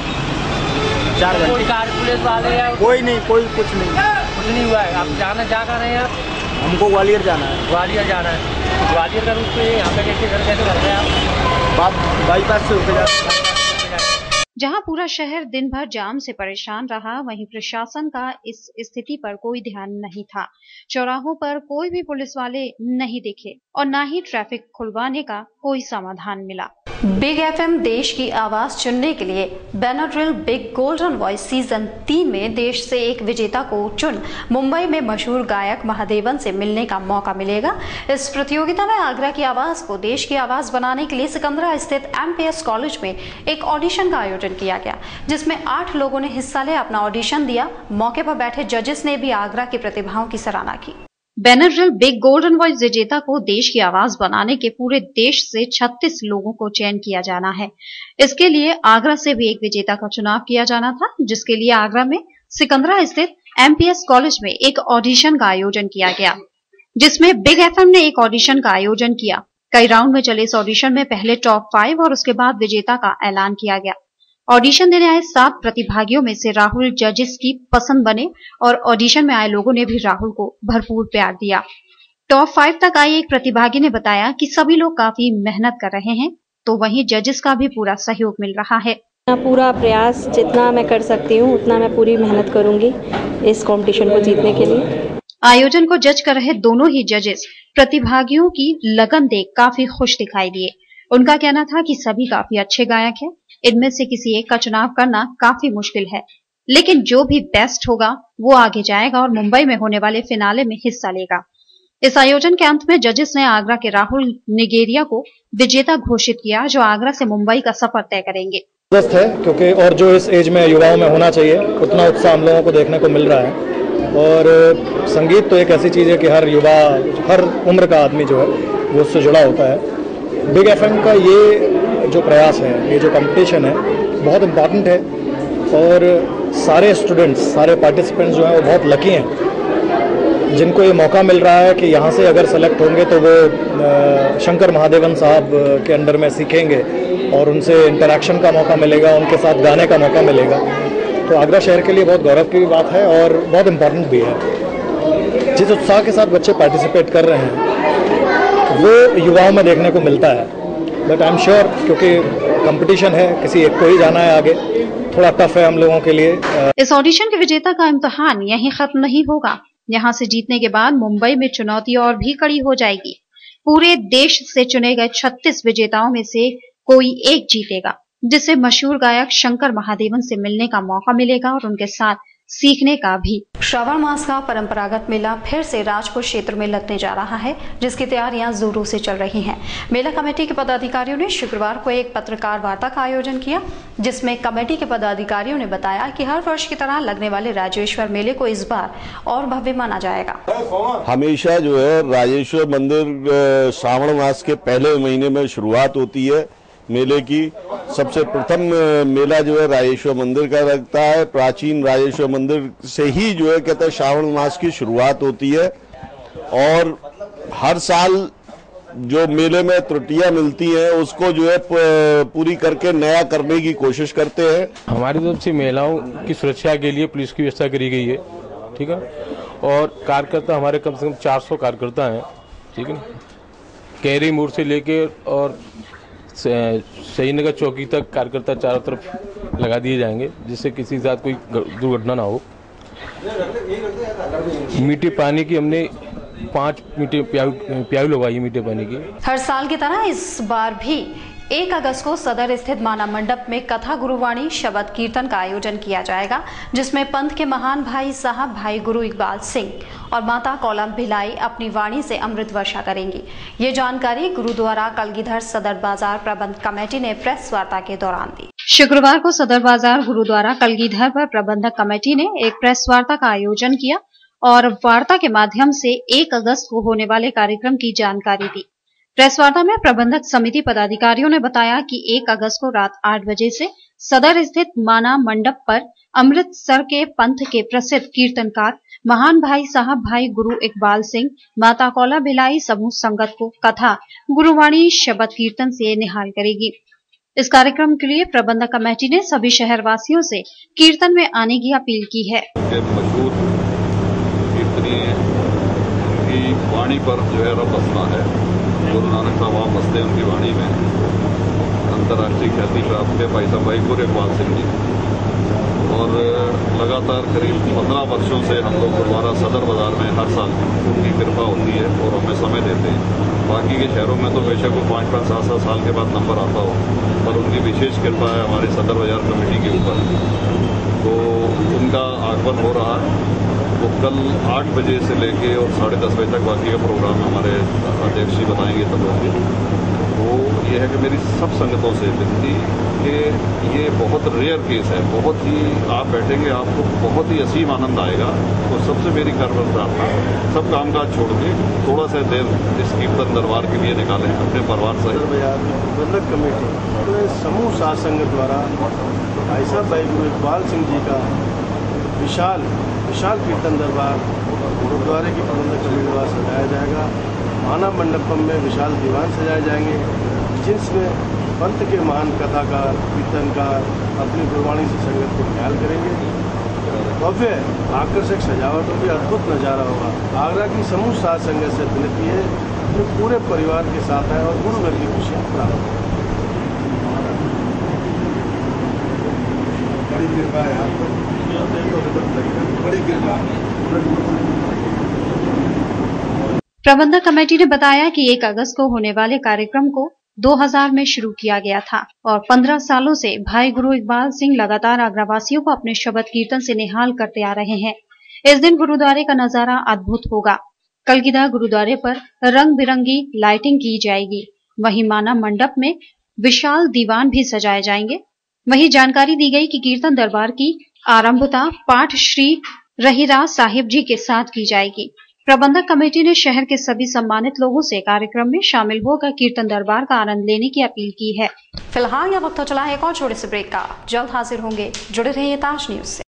E: कोई कार पुलिस वाले या कोई नहीं, कोई कुछ नहीं हुआ है। आप जाना जा कर रहे हैं? हमको ग्वालियर जाना है। ग्वालियर का रूट पे यहाँ पे कैसे घर कैसे कर रहे हैं आप? बाईपास से होकर जाते हैं।
B: जहां पूरा शहर दिन भर जाम से परेशान रहा, वहीं प्रशासन का इस स्थिति पर कोई ध्यान नहीं था। चौराहों पर कोई भी पुलिस वाले नहीं दिखे और न ही ट्रैफिक खुलवाने का कोई समाधान मिला। बिग एफएम देश की आवाज चुनने के लिए banner drill big golden voice season 3 में देश से एक विजेता को चुन मुंबई में मशहूर गायक महादेवन से मिलने का मौका मिलेगा। इस प्रतियोगिता में आगरा की आवाज को देश की आवाज बनाने के लिए सिकंदरा स्थित एमपीएस कॉलेज में एक ऑडिशन का आयोजन किया गया, जिसमें 8 लोगों ने हिस्सा ले अपना ऑडिशन दिया। मौके पर बैठे जजेस ने भी आगरा की प्रतिभाओं की सराहना की। Banner drill big golden voice विजेता को देश की आवाज बनाने के पूरे देश से 36 लोगों को चयन किया जाना है। इसके लिए आगरा से भी एक विजेता का चुनाव किया जाना था, जिसके लिए आगरा में सिकंदरा स्थित एमपीएस कॉलेज में एक ऑडिशन का आयोजन किया गया, जिसमें बिग एफएम ने एक ऑडिशन का आयोजन किया। कई राउंड में चले इस ऑडिशन में पहले टॉप 5 और उसके बाद विजेता का ऐलान किया गया। ऑडिशन देने आए 7 प्रतिभागियों में से राहुल जजेस की पसंद बने और ऑडिशन में आए लोगों ने भी राहुल को भरपूर प्यार दिया। टॉप 5 तक आई एक प्रतिभागी ने बताया कि सभी लोग काफी मेहनत कर रहे हैं, तो वहीं जजेस का भी पूरा सहयोग मिल रहा है।
L: पूरा प्रयास जितना मैं कर सकती हूँ उतना मैं पूरी मेहनत करूंगी इस कंपटीशन को जीतने के लिए।
B: आयोजन को जज कर रहे दोनों ही जजेस प्रतिभागियों की लगन देख काफी खुश दिखाई दिए। उनका कहना था कि सभी काफी अच्छे गायक हैं, इनमें से किसी एक का चुनाव करना काफी मुश्किल है, लेकिन जो भी बेस्ट होगा वो आगे जाएगा और मुंबई में होने वाले फिनाले में हिस्सा लेगा। इस आयोजन के अंत में जजेस ने आगरा के राहुल निगेरिया को विजेता घोषित किया, जो आगरा से मुंबई का सफर तय करेंगे।
M: है क्योंकि और जो इस एज में युवाओं में होना चाहिए उतना उत्साह हम लोगों को देखने को मिल रहा है। और संगीत तो एक ऐसी चीज़ है कि हर युवा, हर उम्र का आदमी जो है वो उससे जुड़ा होता है। बिग एफएम का ये जो प्रयास है, ये जो कंपटीशन है, बहुत इम्पॉर्टेंट है और सारे स्टूडेंट्स, सारे पार्टिसिपेंट्स जो हैं वो बहुत लकी हैं जिनको ये मौका मिल रहा है कि यहाँ से अगर सेलेक्ट होंगे तो वो शंकर महादेवन साहब के अंडर में सीखेंगे और उनसे इंटरेक्शन का मौका मिलेगा, उनके साथ गाने का मौका मिलेगा। तो आगरा शहर के लिए बहुत गौरव की बात है और बहुत इम्पॉर्टेंट भी है। जिस उत्साह के साथ बच्चे पार्टिसिपेट कर रहे हैं वो युवाओं में देखने को मिलता है। बट आई एम श्योर क्योंकि कंपटीशन है, किसी एक को ही जाना है आगे, थोड़ा टफ है हम लोगों के लिए।
B: इस ऑडिशन के विजेता का इम्तिहान यहीं खत्म नहीं होगा। यहाँ से जीतने के बाद मुंबई में चुनौती और भी कड़ी हो जाएगी। पूरे देश से चुने गए 36 विजेताओं में से कोई एक जीतेगा, जिसे मशहूर गायक शंकर महादेवन से मिलने का मौका मिलेगा और उनके साथ सीखने का भी। श्रावण मास का परंपरागत मेला फिर से राजपुर क्षेत्र में लगने जा रहा है, जिसकी तैयारियां जोरों से चल रही हैं। मेला कमेटी के पदाधिकारियों ने शुक्रवार को एक पत्रकार वार्ता का आयोजन किया, जिसमें कमेटी के पदाधिकारियों ने बताया कि हर वर्ष की तरह लगने वाले राजेश्वर मेले को इस बार और भव्य माना जाएगा।
N: हमेशा जो है राजेश्वर मंदिर श्रावण मास के पहले महीने में शुरुआत होती है मेले की। सबसे प्रथम मेला जो है राजेश्वर मंदिर का लगता है। प्राचीन राजेश्वर मंदिर से ही जो है कहते हैं श्रावण मास की शुरुआत होती है और हर साल जो मेले में त्रुटियां मिलती हैं उसको जो है पूरी करके नया करने की कोशिश करते हैं।
O: हमारी तरफ से महिलाओं की सुरक्षा के लिए पुलिस की व्यवस्था करी गई है, ठीक है, और कार्यकर्ता हमारे कम से कम 400 कार्यकर्ता हैं, ठीक है। कैरी मोड़ से लेके और सहीनगर चौकी तक कार्यकर्ता चारों तरफ लगा दिए जाएंगे, जिससे किसी के साथ कोई दुर्घटना ना हो। मीठे पानी की हमने 5 मीठे प्याऊ लगवाई है मीठे पानी की।
B: हर साल की तरह इस बार भी 1 अगस्त को सदर स्थित माना मंडप में कथा गुरुवाणी शबद कीर्तन का आयोजन किया जाएगा, जिसमें पंथ के महान भाई साहब भाई गुरु इकबाल सिंह और माता कौला भिलाई अपनी वाणी से अमृत वर्षा करेंगी। ये जानकारी गुरुद्वारा कलगीधर सदर बाजार प्रबंध कमेटी ने प्रेस वार्ता के दौरान दी। शुक्रवार को सदर बाजार गुरुद्वारा कलगीधर पर प्रबंधक कमेटी ने एक प्रेस वार्ता का आयोजन किया और वार्ता के माध्यम से 1 अगस्त को होने वाले कार्यक्रम की जानकारी दी। प्रेस वार्ता में प्रबंधक समिति पदाधिकारियों ने बताया कि 1 अगस्त को रात 8 बजे से सदर स्थित माना मंडप पर अमृतसर के पंथ के प्रसिद्ध कीर्तनकार महान भाई साहब भाई गुरु इकबाल सिंह माता कौला भिलाई समूह संगत को कथा गुरुवाणी शबद कीर्तन से निहाल करेगी। इस कार्यक्रम के लिए प्रबंधक कमेटी ने सभी शहरवासियों से कीर्तन में आने की अपील की है।
P: मशहूर कीर्तनीय उनकी वाणी पर जो है रब बसना है। गुरु नानक साहब वहाँ बसते हैं उनकी वाणी में। अंतर्राष्ट्रीय ख्याति प्राप्त है भाई साहब भाई गुरु इकबाल सिंह जी, और लगातार करीब 15 वर्षों से हम लोग गुरुद्वारा सदर बाज़ार में हर साल उनकी कृपा होती है और हमें समय देते हैं। बाकी के शहरों में तो बेशक वो 5-5, 7-7 साल के बाद नंबर आता हो, पर उनकी विशेष कृपा है हमारे सदर बाज़ार कमेटी के ऊपर। तो उनका आगमन हो रहा है, वो कल 8 बजे से लेके और 10:30 बजे तक बाकी का प्रोग्राम हमारे अध्यक्ष जी बताएंगे तब होंगे। वो ये है कि मेरी सब संगतों से विनती कि ये बहुत रेयर केस है, बहुत ही आप बैठेंगे आपको बहुत ही असीम आनंद आएगा। तो सबसे मेरी करबल प्रार्थना, सब कामकाज छोड़ के थोड़ा सा देर इस कीर्तन दरबार के लिए निकालें अपने परिवार सहित।
Q: प्रबंधक कमेटी तो समूह साध संघ द्वारा भाई साहब भाई गुरु इकबाल सिंह जी का विशाल कीर्तन दरबार गुरुद्वारे की प्रबंधक कमेटी द्वारा सजाया जाएगा। मानव मंडपम में विशाल दीवान सजाए जाएंगे, जिसमें पंथ के महान कथाकार कीर्तनकार अपनी गुरबाणी से संगत को ख्याल करेंगे। भव्य आकर्षक सजावट होगी, अद्भुत नज़ारा होगा। आगरा की समूह साध संघ से विनती है जो पूरे परिवार के साथ आए और गुरु घर की खुशियाँ प्राप्त करें। बड़ी कृपा है आपको, बड़ी कृपा।
B: प्रबंधक कमेटी ने बताया कि 1 अगस्त को होने वाले कार्यक्रम को 2000 में शुरू किया गया था और 15 सालों से भाई गुरु इकबाल सिंह लगातार आगरावासियों को अपने शबद कीर्तन से निहाल करते आ रहे हैं। इस दिन गुरुद्वारे का नजारा अद्भुत होगा। कलगीधर गुरुद्वारे पर रंग बिरंगी लाइटिंग की जाएगी। वहीं मानव मंडप में विशाल दीवान भी सजाए जाएंगे। वहीं जानकारी दी गई कि कीर्तन दरबार की आरंभता पाठ श्री रहीराज साहिब जी के साथ की जाएगी। प्रबंधक कमेटी ने शहर के सभी सम्मानित लोगों से कार्यक्रम में शामिल होकर कीर्तन दरबार का आनंद लेने की अपील की है। फिलहाल यह वक्त हो चला है एक और छोटे से ब्रेक का। जल्द हाजिर होंगे, जुड़े रहिए ताज न्यूज से।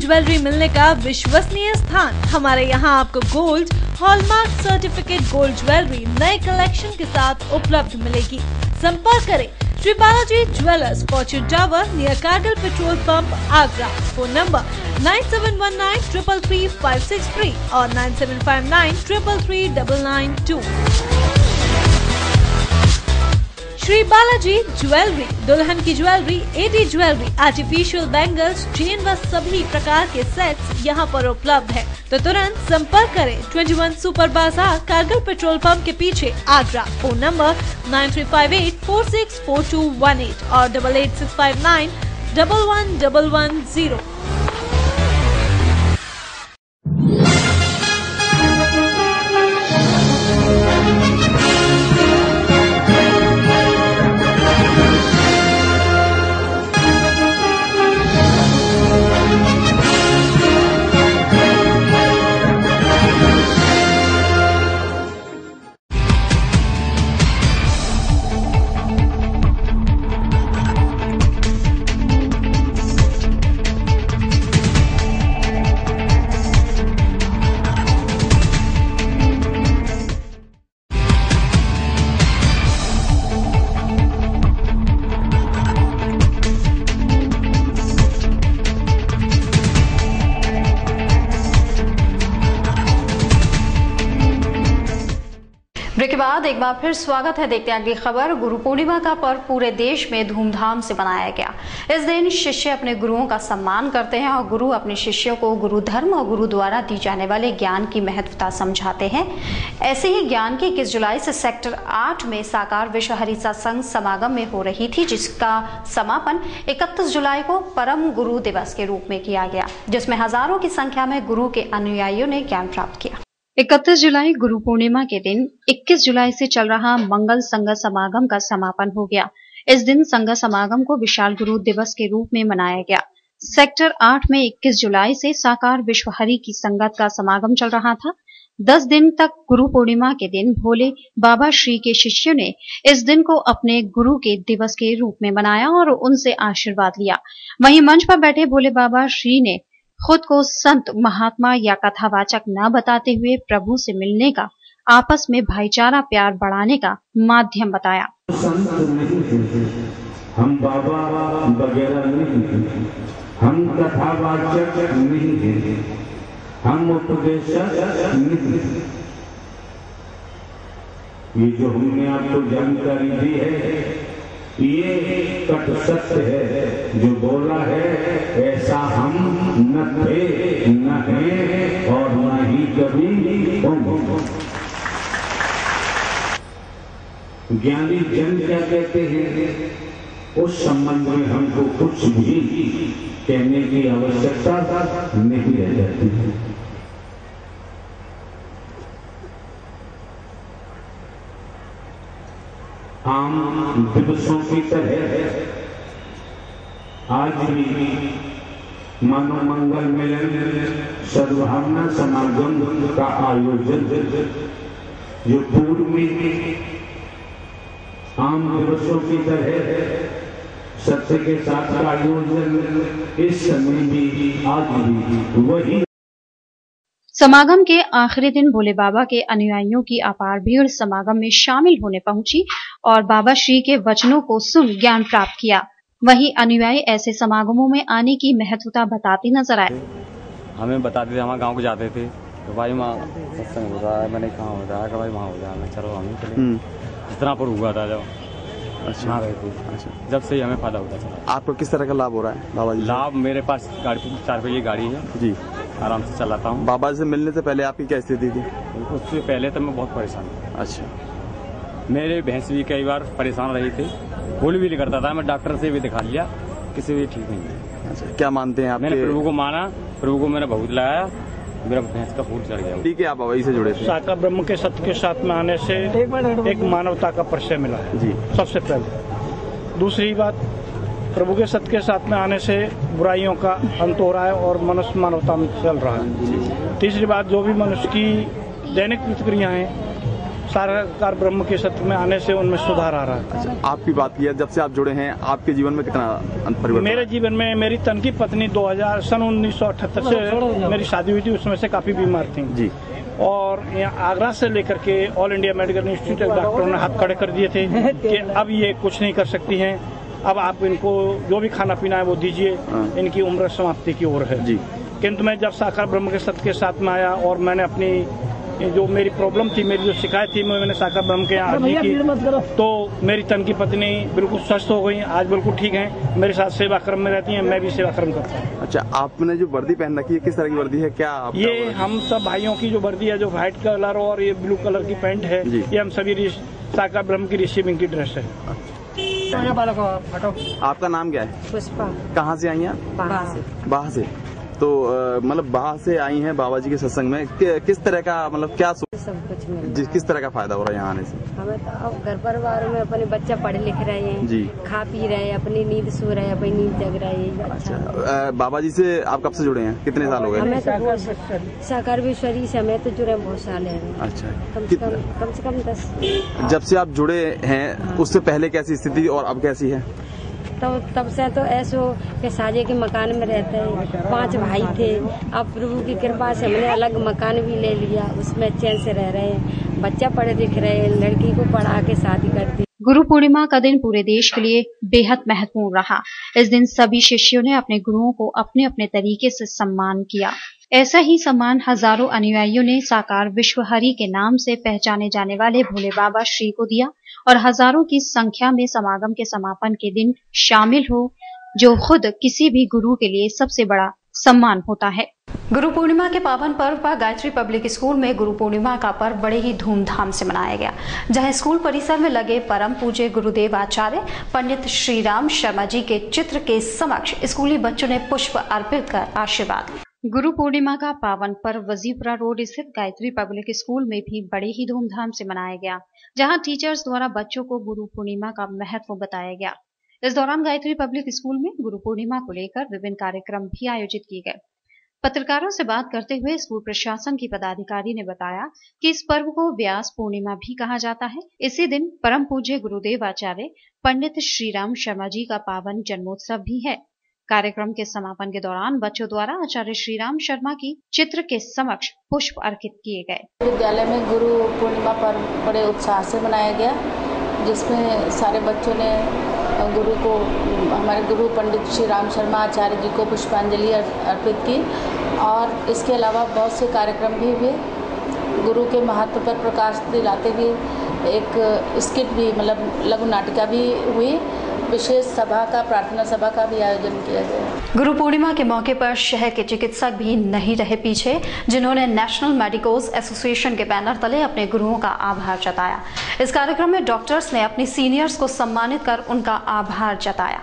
K: ज्वेलरी मिलने का विश्वसनीय स्थान। हमारे यहाँ आपको gold hallmark certificate gold jewellery नए कलेक्शन के साथ उपलब्ध मिलेगी। संपर्क करें Shri Balaji jewellers, fortune tower near Kargil petrol pump, Agra. Phone number 9719333563 और 9759333992। श्री बालाजी ज्वेलरी, दुल्हन की jewellery, AD jewellery, artificial bangles, chain व सभी प्रकार के सेट्स यहाँ पर उपलब्ध है। तो तुरंत संपर्क करें 21 सुपर बाजार, कारगिल पेट्रोल पंप के पीछे, आगरा। फोन नंबर 9358464218 और 8865911110। ब्रेक के बाद एक बार फिर स्वागत है। देखते हैं अगली खबर। गुरु पूर्णिमा का पर्व पूरे देश में धूमधाम से मनाया गया। इस दिन शिष्य अपने गुरुओं का सम्मान करते हैं और गुरु अपने शिष्यों को गुरु धर्म और गुरु द्वारा दी जाने वाले ज्ञान की महत्वता समझाते हैं। ऐसे ही ज्ञान की 21 जुलाई से सेक्टर 8 में साकार विश्व हरि सत्संग समागम में हो रही थी, जिसका समापन 31 जुलाई को परम गुरु दिवस के रूप में किया गया, जिसमें हजारों की संख्या में गुरु के अनुयायियों ने ज्ञान प्राप्त किया।
B: 31 जुलाई गुरु पूर्णिमा के दिन 21 जुलाई से चल रहा मंगल संगत समागम का समापन हो गया। इस दिन संगत समागम को विशाल गुरु दिवस के रूप में मनाया गया। सेक्टर 8 में 21 जुलाई से साकार विश्व हरि की संगत का समागम चल रहा था। 10 दिन तक गुरु पूर्णिमा के दिन भोले बाबा श्री के शिष्यों ने इस दिन को अपने गुरु के दिवस के रूप में मनाया और उनसे आशीर्वाद लिया। वहीं मंच पर बैठे भोले बाबा श्री ने खुद को संत, महात्मा या कथावाचक न बताते हुए प्रभु से मिलने का, आपस में भाईचारा प्यार बढ़ाने का माध्यम बताया।
R: संत नहीं, हम बाबा वगैरह नहीं, हम कथावाचक नहीं हैं, हम उपदेशक नहीं। ये जो हमने आपको जानकारी दी है ये कट सत्य है। जो बोला है ऐसा हम न थे, न हैं और न ही कभी होंगे। ज्ञानी जन क्या कहते हैं उस संबंध में हमको कुछ भी कहने की आवश्यकता नहीं रह जाती। आम दिवसों की तरह आज भी मानव मंगल मिलन सद्भावना समागम का आयोजन जो पूर्व में आम दिवसों की तरह सत्य के साथ का आयोजन इस समय भी आज भी वही।
B: समागम के आखिरी दिन भोले बाबा के अनुयायियों की अपार भीड़ समागम में शामिल होने पहुंची और बाबा श्री के वचनों को सुन ज्ञान प्राप्त किया। वहीं अनुयायी ऐसे समागमों में आने की महत्वता बताते नजर आए।
S: हमें बताते थे, हमारे गांव को जाते थे तो भाई वहाँ सत्संग हो रहा है। मैंने कहा हो रहा है कि भाई वहाँ हो रहा है, चलो हम चले। जितना पर हुआ था जब अच्छा रहे थे, अच्छा जब से हमें फायदा होता चला।
T: आपको किस तरह का लाभ हो रहा है बाबा जी?
S: लाभ मेरे पास गाड़ी 4 पहिए गाड़ी है जी, आराम से चलाता हूँ।
T: बाबा से मिलने से पहले आपकी क्या स्थिति थी?
S: उससे पहले तो मैं बहुत परेशान था।
T: अच्छा,
S: मेरे भैंस भी कई बार परेशान रही थी, फूल भी नहीं करता था। मैं डॉक्टर से भी दिखा लिया, किसी भी ठीक नहीं है।
T: अच्छा, क्या मानते हैं आप?
S: मैंने प्रभु को माना, प्रभु को मैंने बहुत लगाया, मेरा भैंस का फूल चढ़ गया।
T: ठीक है, आप बाबा जी से जुड़े थे।
U: साकार ब्रह्म के सत्य के साथ में आने से एक मानवता का परिचय मिला है जी, सबसे पहले। दूसरी बात, प्रभु के सत्य के साथ में आने से बुराइयों का अंत हो रहा है और मनुष्य मानवता में चल रहा है। तीसरी बात, जो भी मनुष्य की दैनिक प्रतिक्रियाएं साकार ब्रह्म के सत्य में आने से उनमें सुधार आ रहा है।
T: अच्छा, आपकी बात की है, जब से आप जुड़े हैं आपके जीवन में कितना परिवर्तन?
U: मेरे जीवन में मेरी तन की पत्नी 1978 से मेरी शादी हुई थी, उसमें से काफी बीमार थी जी। और यहाँ आगरा से लेकर के ऑल इंडिया मेडिकल इंस्टीट्यूट डॉक्टरों ने हाथ खड़े कर दिए थे कि अब ये कुछ नहीं कर सकती हैं, अब आप इनको जो भी खाना पीना है वो दीजिए, इनकी उम्र समाप्ति की ओर है जी। किंतु मैं जब साकार ब्रह्म के सत्य के साथ में आया और मैंने अपनी जो मेरी प्रॉब्लम थी, मेरी जो शिकायत थी, मैंने साकार ब्रह्म के यहाँ अर्जी की तो मेरी तन की पत्नी बिल्कुल स्वस्थ हो गई, आज बिल्कुल ठीक है, मेरे साथ सेवा क्रम में रहती हैं, मैं भी सेवा क्रम करता हूँ।
T: अच्छा, आपने जो वर्दी पहन रखी है किस तरह की वर्दी है? क्या
U: ये हम सब भाइयों की जो वर्दी है, जो व्हाइट कलर और ये ब्लू कलर की पैंट है, ये हम सभी साकार ब्रह्म की रिसीविंग की ड्रेस है।
T: आपका नाम क्या है?
V: पुष्पा।
T: कहाँ से आई हैं आप? बाह से। तो मतलब बाहर से आई हैं बाबा जी के सत्संग में, किस तरह का मतलब क्या
V: सब कुछ मिल
T: किस तरह का फायदा हो रहा है यहाँ आने से?
V: हमें तो अब घर परिवार में अपने बच्चे पढ़ लिख रहे हैं जी, खा पी रहे हैं, अपनी नींद सो रहे हैं, अपनी नींद जग रही है।
T: अच्छा, बाबा जी से आप कब से जुड़े हैं, कितने साल हो गए?
V: हमें तो साकार विश्वरी से हमें तो जुड़े बहुत साल है।
T: अच्छा,
V: कम से कम 10।
T: जब से आप जुड़े हैं उससे पहले कैसी स्थिति और अब कैसी है?
V: तब से तो ऐसो के साजे के मकान में रहते हैं, 5 भाई थे। अब प्रभु की कृपा से हमने अलग मकान भी ले लिया, उसमें चैन से रह रहे हैं, बच्चा पढ़े लिख रहे हैं, लड़की को पढ़ा के शादी कर दी।
B: गुरु पूर्णिमा का दिन पूरे देश के लिए बेहद महत्वपूर्ण रहा। इस दिन सभी शिष्यों ने अपने गुरुओं को अपने अपने तरीके से सम्मान किया। ऐसा ही सम्मान हजारों अनुयायियों ने साकार विश्व हरि के नाम से पहचाने जाने वाले भोले बाबा श्री को दिया और हजारों की संख्या में समागम के समापन के दिन शामिल हो, जो खुद किसी भी गुरु के लिए सबसे बड़ा सम्मान होता है। गुरु पूर्णिमा के पावन पर्व पर गायत्री पब्लिक स्कूल में गुरु पूर्णिमा का पर्व बड़े ही धूमधाम से मनाया गया, जहां स्कूल परिसर में लगे परम पूज्य गुरुदेव आचार्य पंडित श्री राम शर्मा जी के चित्र के समक्ष स्कूली बच्चों ने पुष्प अर्पित कर आशीर्वाद लिया। गुरु पूर्णिमा का पावन पर्व वजीपुरा रोड स्थित गायत्री पब्लिक स्कूल में भी बड़े ही धूमधाम से मनाया गया, जहां टीचर्स द्वारा बच्चों को गुरु पूर्णिमा का महत्व बताया गया। इस दौरान गायत्री पब्लिक स्कूल में गुरु पूर्णिमा को लेकर विभिन्न कार्यक्रम भी आयोजित किए गए। पत्रकारों से बात करते हुए स्कूल प्रशासन की पदाधिकारी ने बताया कि इस पर्व को व्यास पूर्णिमा भी कहा जाता है। इसी दिन परम पूज्य गुरुदेव आचार्य पंडित श्रीराम शर्मा जी का पावन जन्मोत्सव भी है। कार्यक्रम के समापन के दौरान बच्चों द्वारा आचार्य श्रीराम शर्मा की चित्र के समक्ष पुष्प अर्पित किए गए।
A: विद्यालय में गुरु पूर्णिमा पर्व बड़े उत्साह से मनाया गया, जिसमें सारे बच्चों ने गुरु को, हमारे गुरु पंडित श्रीराम शर्मा आचार्य जी को पुष्पांजलि अर्पित की और इसके अलावा बहुत से कार्यक्रम भी हुए। गुरु के महत्व पर प्रकाश दिलाते हुए एक स्किट भी, मतलब लघु नाटिका भी हुई। विशेष सभा का, प्रार्थना सभा का भी आयोजन किया गया।
B: गुरु पूर्णिमा के मौके पर शहर के चिकित्सक भी नहीं रहे पीछे, जिन्होंने नेशनल मेडिकल्स एसोसिएशन के बैनर तले अपने गुरुओं का आभार जताया। इस कार्यक्रम में डॉक्टर्स ने अपने सीनियर्स को सम्मानित कर उनका आभार जताया।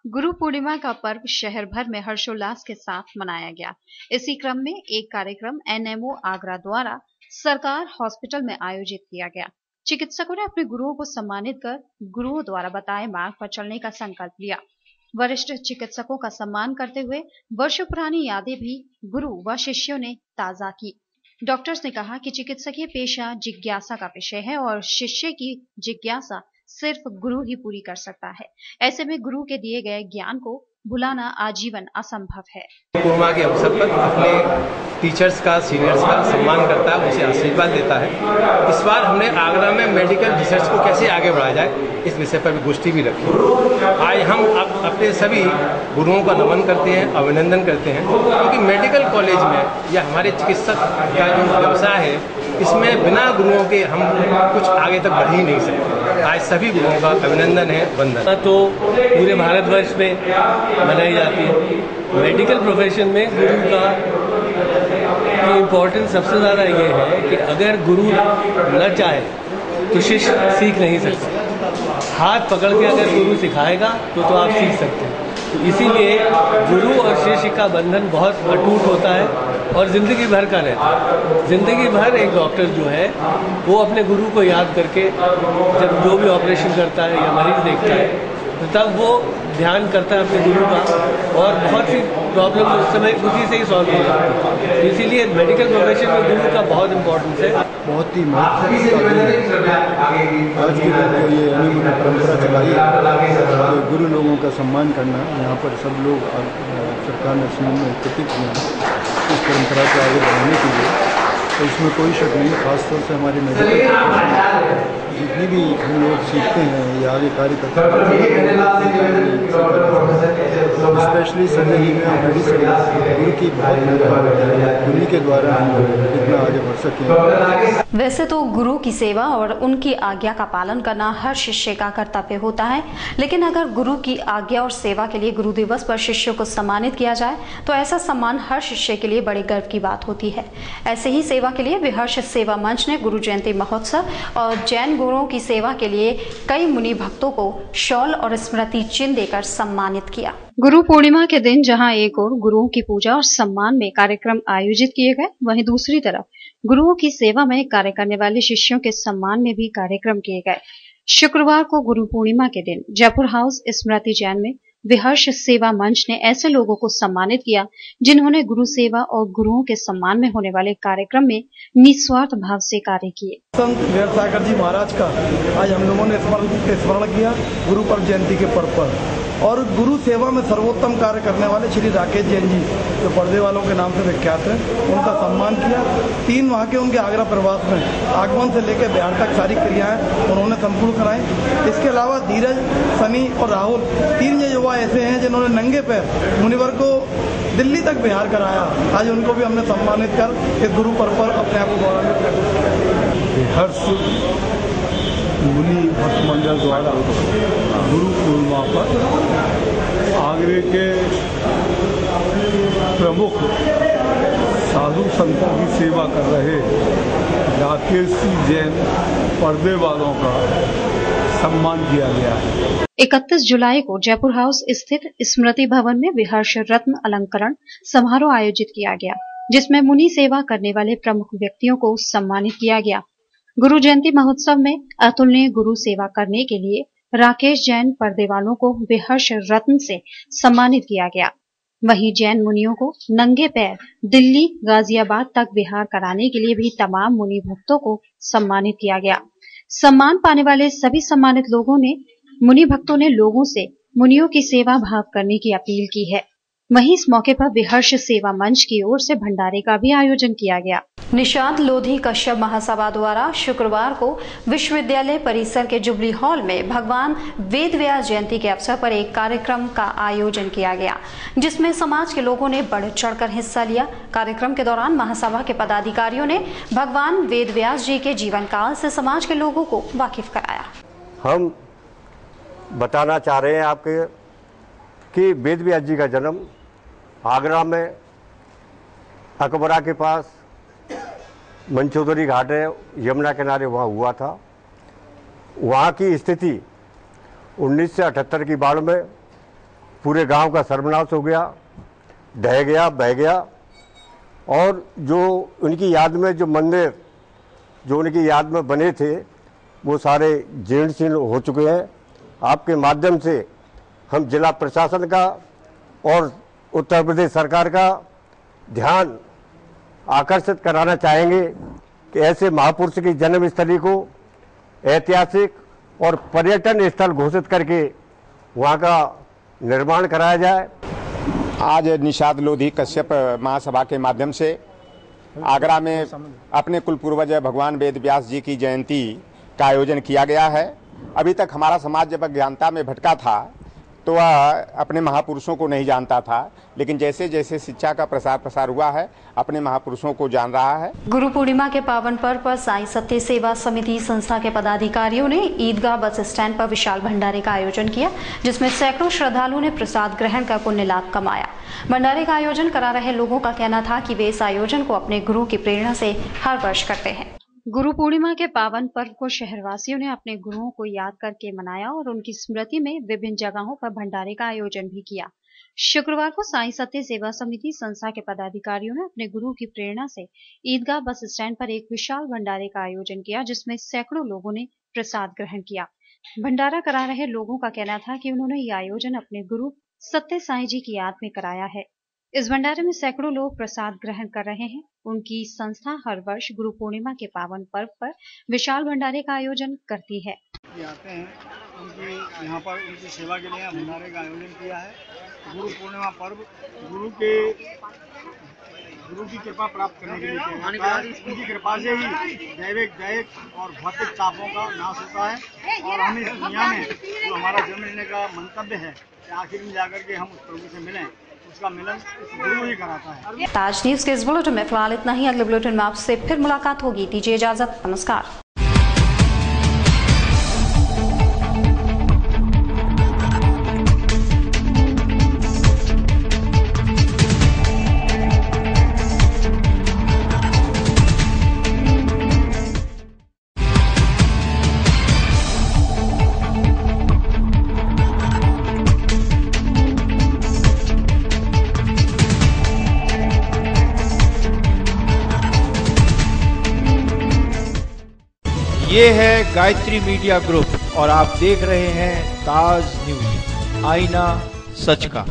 B: गुरु पूर्णिमा का पर्व शहर भर में हर्षोल्लास के साथ मनाया गया। इसी क्रम में एक कार्यक्रम एनएमओ आगरा द्वारा सरकार हॉस्पिटल में आयोजित किया गया। चिकित्सकों ने अपने गुरुओं को सम्मानित कर गुरुओं द्वारा बताए मार्ग पर चलने का संकल्प लिया। वरिष्ठ चिकित्सकों का सम्मान करते हुए वर्षों पुरानी यादें भी गुरु व शिष्यों ने ताजा की। डॉक्टर्स ने कहा कि चिकित्सकीय पेशा जिज्ञासा का विषय है और शिष्य की जिज्ञासा सिर्फ गुरु ही पूरी कर सकता है। ऐसे में गुरु के दिए गए ज्ञान को भुलाना आजीवन असंभव है।
D: पूर्णिमा के अवसर पर अपने टीचर्स का, सीनियर्स का सम्मान करता है, उसे आशीर्वाद देता है। इस बार हमने आगरा में मेडिकल रिसर्च को कैसे आगे बढ़ाया जाए, इस विषय पर भी गोष्ठी भी रखी। आज हम अपने सभी गुरुओं का नमन करते हैं, अभिनंदन करते हैं, क्योंकि मेडिकल कॉलेज में या हमारे चिकित्सक का जो व्यवसाय है, इसमें बिना गुरुओं के हम कुछ आगे तक बढ़ ही नहीं सकते। आज सभी गुरुओं का अभिनंदन है, वंदन।
W: तो पूरे भारतवर्ष में मनाई जाती है। मेडिकल प्रोफेशन में गुरु का इम्पोर्टेंस सबसे ज़्यादा ये है कि अगर गुरु न चाहे तो शिष्य सीख नहीं सकता। हाथ पकड़ के अगर गुरु सिखाएगा तो आप सीख सकते हैं। तो इसीलिए गुरु और शिष्य का बंधन बहुत अटूट होता है और ज़िंदगी भर का रहता है। ज़िंदगी भर एक डॉक्टर जो है वो अपने गुरु को याद करके जब जो भी ऑपरेशन करता है या मरीज देखता है, तो तब वो ध्यान करता है अपने गुरु का और बहुत सी प्रॉब्लम उस समय उसी से ही सॉल्व हो जाती है। तो इसीलिए मेडिकल प्रोफेशन में गुरु का बहुत इम्पोर्टेंस है।
X: बहुत ही महत्वपूर्ण आज की जो ये अनिवार्य परंपरा चलाई है, गुरु लोगों का सम्मान करना, यहाँ पर सब लोग सरकार ने में एकत्रित किया इस परंपरा को आगे बढ़ाने के लिए। तो इसमें कोई शक नहीं, खासतौर से हमारे मेडिकल जितनी भी हम लोग सीखते हैं या आगे कार्य करते हैं, स्पेशली सर्जरी में मेडिसिन गुरु की गुरु के द्वारा हम इतना आगे बढ़ सकें।
B: वैसे तो गुरु की सेवा और उनकी आज्ञा का पालन करना हर शिष्य का कर्तव्य होता है, लेकिन अगर गुरु की आज्ञा और सेवा के लिए गुरु दिवस पर शिष्यों को सम्मानित किया जाए तो ऐसा सम्मान हर शिष्य के लिए बड़े गर्व की बात होती है। ऐसे ही सेवा के लिए विहर्ष सेवा मंच ने गुरु जयंती महोत्सव और जैन गुरुओं की सेवा के लिए कई मुनि भक्तों को शॉल और स्मृति चिन्ह देकर सम्मानित किया। गुरु पूर्णिमा के दिन जहां एक ओर गुरुओं की पूजा और सम्मान में कार्यक्रम आयोजित किए गए, वहीं दूसरी तरफ गुरुओं की सेवा में कार्य करने वाले शिष्यों के सम्मान में भी कार्यक्रम किए गए। शुक्रवार को गुरु पूर्णिमा के दिन जयपुर हाउस स्मृति जैन में विहर्ष सेवा मंच ने ऐसे लोगों को सम्मानित किया जिन्होंने गुरु सेवा और गुरुओं के सम्मान में होने वाले कार्यक्रम में निस्वार्थ भाव से कार्य किए।
Y: संत वीरसागर जी महाराज का आज हम लोगों ने स्मरण किया गुरु पर्व जयंती के पर्व पर, और गुरु सेवा में सर्वोत्तम कार्य करने वाले श्री राकेश जैन जी जो पर्दे वालों के नाम से विख्यात है, उनका सम्मान किया। 3 माह के उनके आगरा प्रवास में आगमन से लेकर बिहार तक सारी क्रियाएं उन्होंने संपूर्ण कराई। इसके अलावा धीरज, सनी और राहुल 3 युवा ऐसे हैं जिन्होंने नंगे पैर मुनिवर को दिल्ली तक बिहार कराया। आज उनको भी हमने सम्मानित कर इस गुरु पर्व पर अपने आप को गौरवान्वित किया।
X: हर्ष मुनि भक्त मंडल द्वारा गुरु पूर्णिमा पर आगरे के प्रमुख साधु संतों की सेवा कर रहे राकेश जैन पर्दे वालों का सम्मान किया गया है।
B: 31 जुलाई को जयपुर हाउस स्थित स्मृति भवन में विहर्ष रत्न अलंकरण समारोह आयोजित किया गया, जिसमें मुनि सेवा करने वाले प्रमुख व्यक्तियों को सम्मानित किया गया। गुरु जयंती महोत्सव में अतुलनीय गुरु सेवा करने के लिए राकेश जैन पर्देवालों को विहर्ष रत्न से सम्मानित किया गया। वहीं जैन मुनियों को नंगे पैर दिल्ली गाजियाबाद तक विहार कराने के लिए भी तमाम मुनि भक्तों को सम्मानित किया गया। सम्मान पाने वाले सभी सम्मानित लोगों ने मुनि भक्तों ने लोगों से मुनियों की सेवा भाव करने की अपील की है। वहीं इस मौके पर विहर्ष सेवा मंच की ओर से भंडारे का भी आयोजन किया गया। निशांत लोधी कश्यप महासभा द्वारा शुक्रवार को विश्वविद्यालय परिसर के जुबली हॉल में भगवान वेद व्यास जयंती के अवसर पर एक कार्यक्रम का आयोजन किया गया, जिसमें समाज के लोगों ने बढ़ चढ़कर हिस्सा लिया। कार्यक्रम के दौरान महासभा के पदाधिकारियों ने भगवान वेद व्यास जी के जीवन काल से समाज के लोगों को वाकिफ कराया।
C: हम बताना चाह रहे हैं आपके कि वेद व्यास जी का जन्म आगरा में अकबरा के पास मंचौधरी घाट है, यमुना किनारे, वहाँ हुआ था। वहाँ की स्थिति 1978 की बाढ़ में पूरे गांव का सर्वनाश हो गया, ढह गया, बह गया। और जो उनकी याद में जो मंदिर जो उनकी याद में बने थे वो सारे जीर्ण शीर्ण हो चुके हैं। आपके माध्यम से हम जिला प्रशासन का और उत्तर प्रदेश सरकार का ध्यान आकर्षित कराना चाहेंगे कि ऐसे महापुरुष की जन्मस्थली को ऐतिहासिक और पर्यटन स्थल घोषित करके वहाँ का निर्माण कराया जाए।
F: आज निषाद लोधी कश्यप महासभा के माध्यम से आगरा में अपने कुल पूर्वज भगवान वेद व्यास जी की जयंती का आयोजन किया गया है। अभी तक हमारा समाज जब अज्ञानता में भटका था तो वह अपने महापुरुषों को नहीं जानता था, लेकिन जैसे जैसे शिक्षा का प्रसार हुआ है अपने महापुरुषों को जान रहा है।
B: गुरु पूर्णिमा के पावन पर्व पर साईं सत्य सेवा समिति संस्था के पदाधिकारियों ने ईदगाह बस स्टैंड पर विशाल भंडारे का आयोजन किया, जिसमें सैकड़ों श्रद्धालुओं ने प्रसाद ग्रहण कर पुण्य लाभ कमाया। भंडारे का आयोजन करा रहे लोगों का कहना था कि वे इस आयोजन को अपने गुरु की प्रेरणा से हर वर्ष करते हैं। गुरु पूर्णिमा के पावन पर्व को शहरवासियों ने अपने गुरुओं को याद करके मनाया और उनकी स्मृति में विभिन्न जगहों पर भंडारे का आयोजन भी किया। शुक्रवार को साईं सत्य सेवा समिति संस्था के पदाधिकारियों ने अपने गुरु की प्रेरणा से ईदगाह बस स्टैंड पर एक विशाल भंडारे का आयोजन किया, जिसमें सैकड़ों लोगों ने प्रसाद ग्रहण किया। भंडारा करा रहे लोगों का कहना था कि उन्होंने ये आयोजन अपने गुरु सत्य साईं जी की याद में कराया है। इस भंडारे में सैकड़ों लोग प्रसाद ग्रहण कर रहे हैं। उनकी संस्था हर वर्ष गुरु पूर्णिमा के पावन पर्व पर विशाल भंडारे का आयोजन करती है।
Y: आते हैं उनकी यहाँ पर उनकी सेवा के लिए भंडारे का आयोजन किया है। गुरु पूर्णिमा पर्व गुरु की कृपा प्राप्त करने के लिए उनकी कृपा से ही दैविक और भौतिक तापों का नाश होता है और हम इस दुनिया में जो हमारा जन्म लेने का मंतव्य है कि आखिर में जाकर के हम उस प्रभु से मिलें, उसका मिलन गुरु ही कराता है।
B: ताज न्यूज के इस बुलेटिन में फिलहाल इतना ही। अगले बुलेटिन में आपसे फिर मुलाकात होगी। दीजिए इजाजत, नमस्कार।
G: ये है गायत्री मीडिया ग्रुप और आप देख रहे हैं ताज न्यूज, आईना सच का।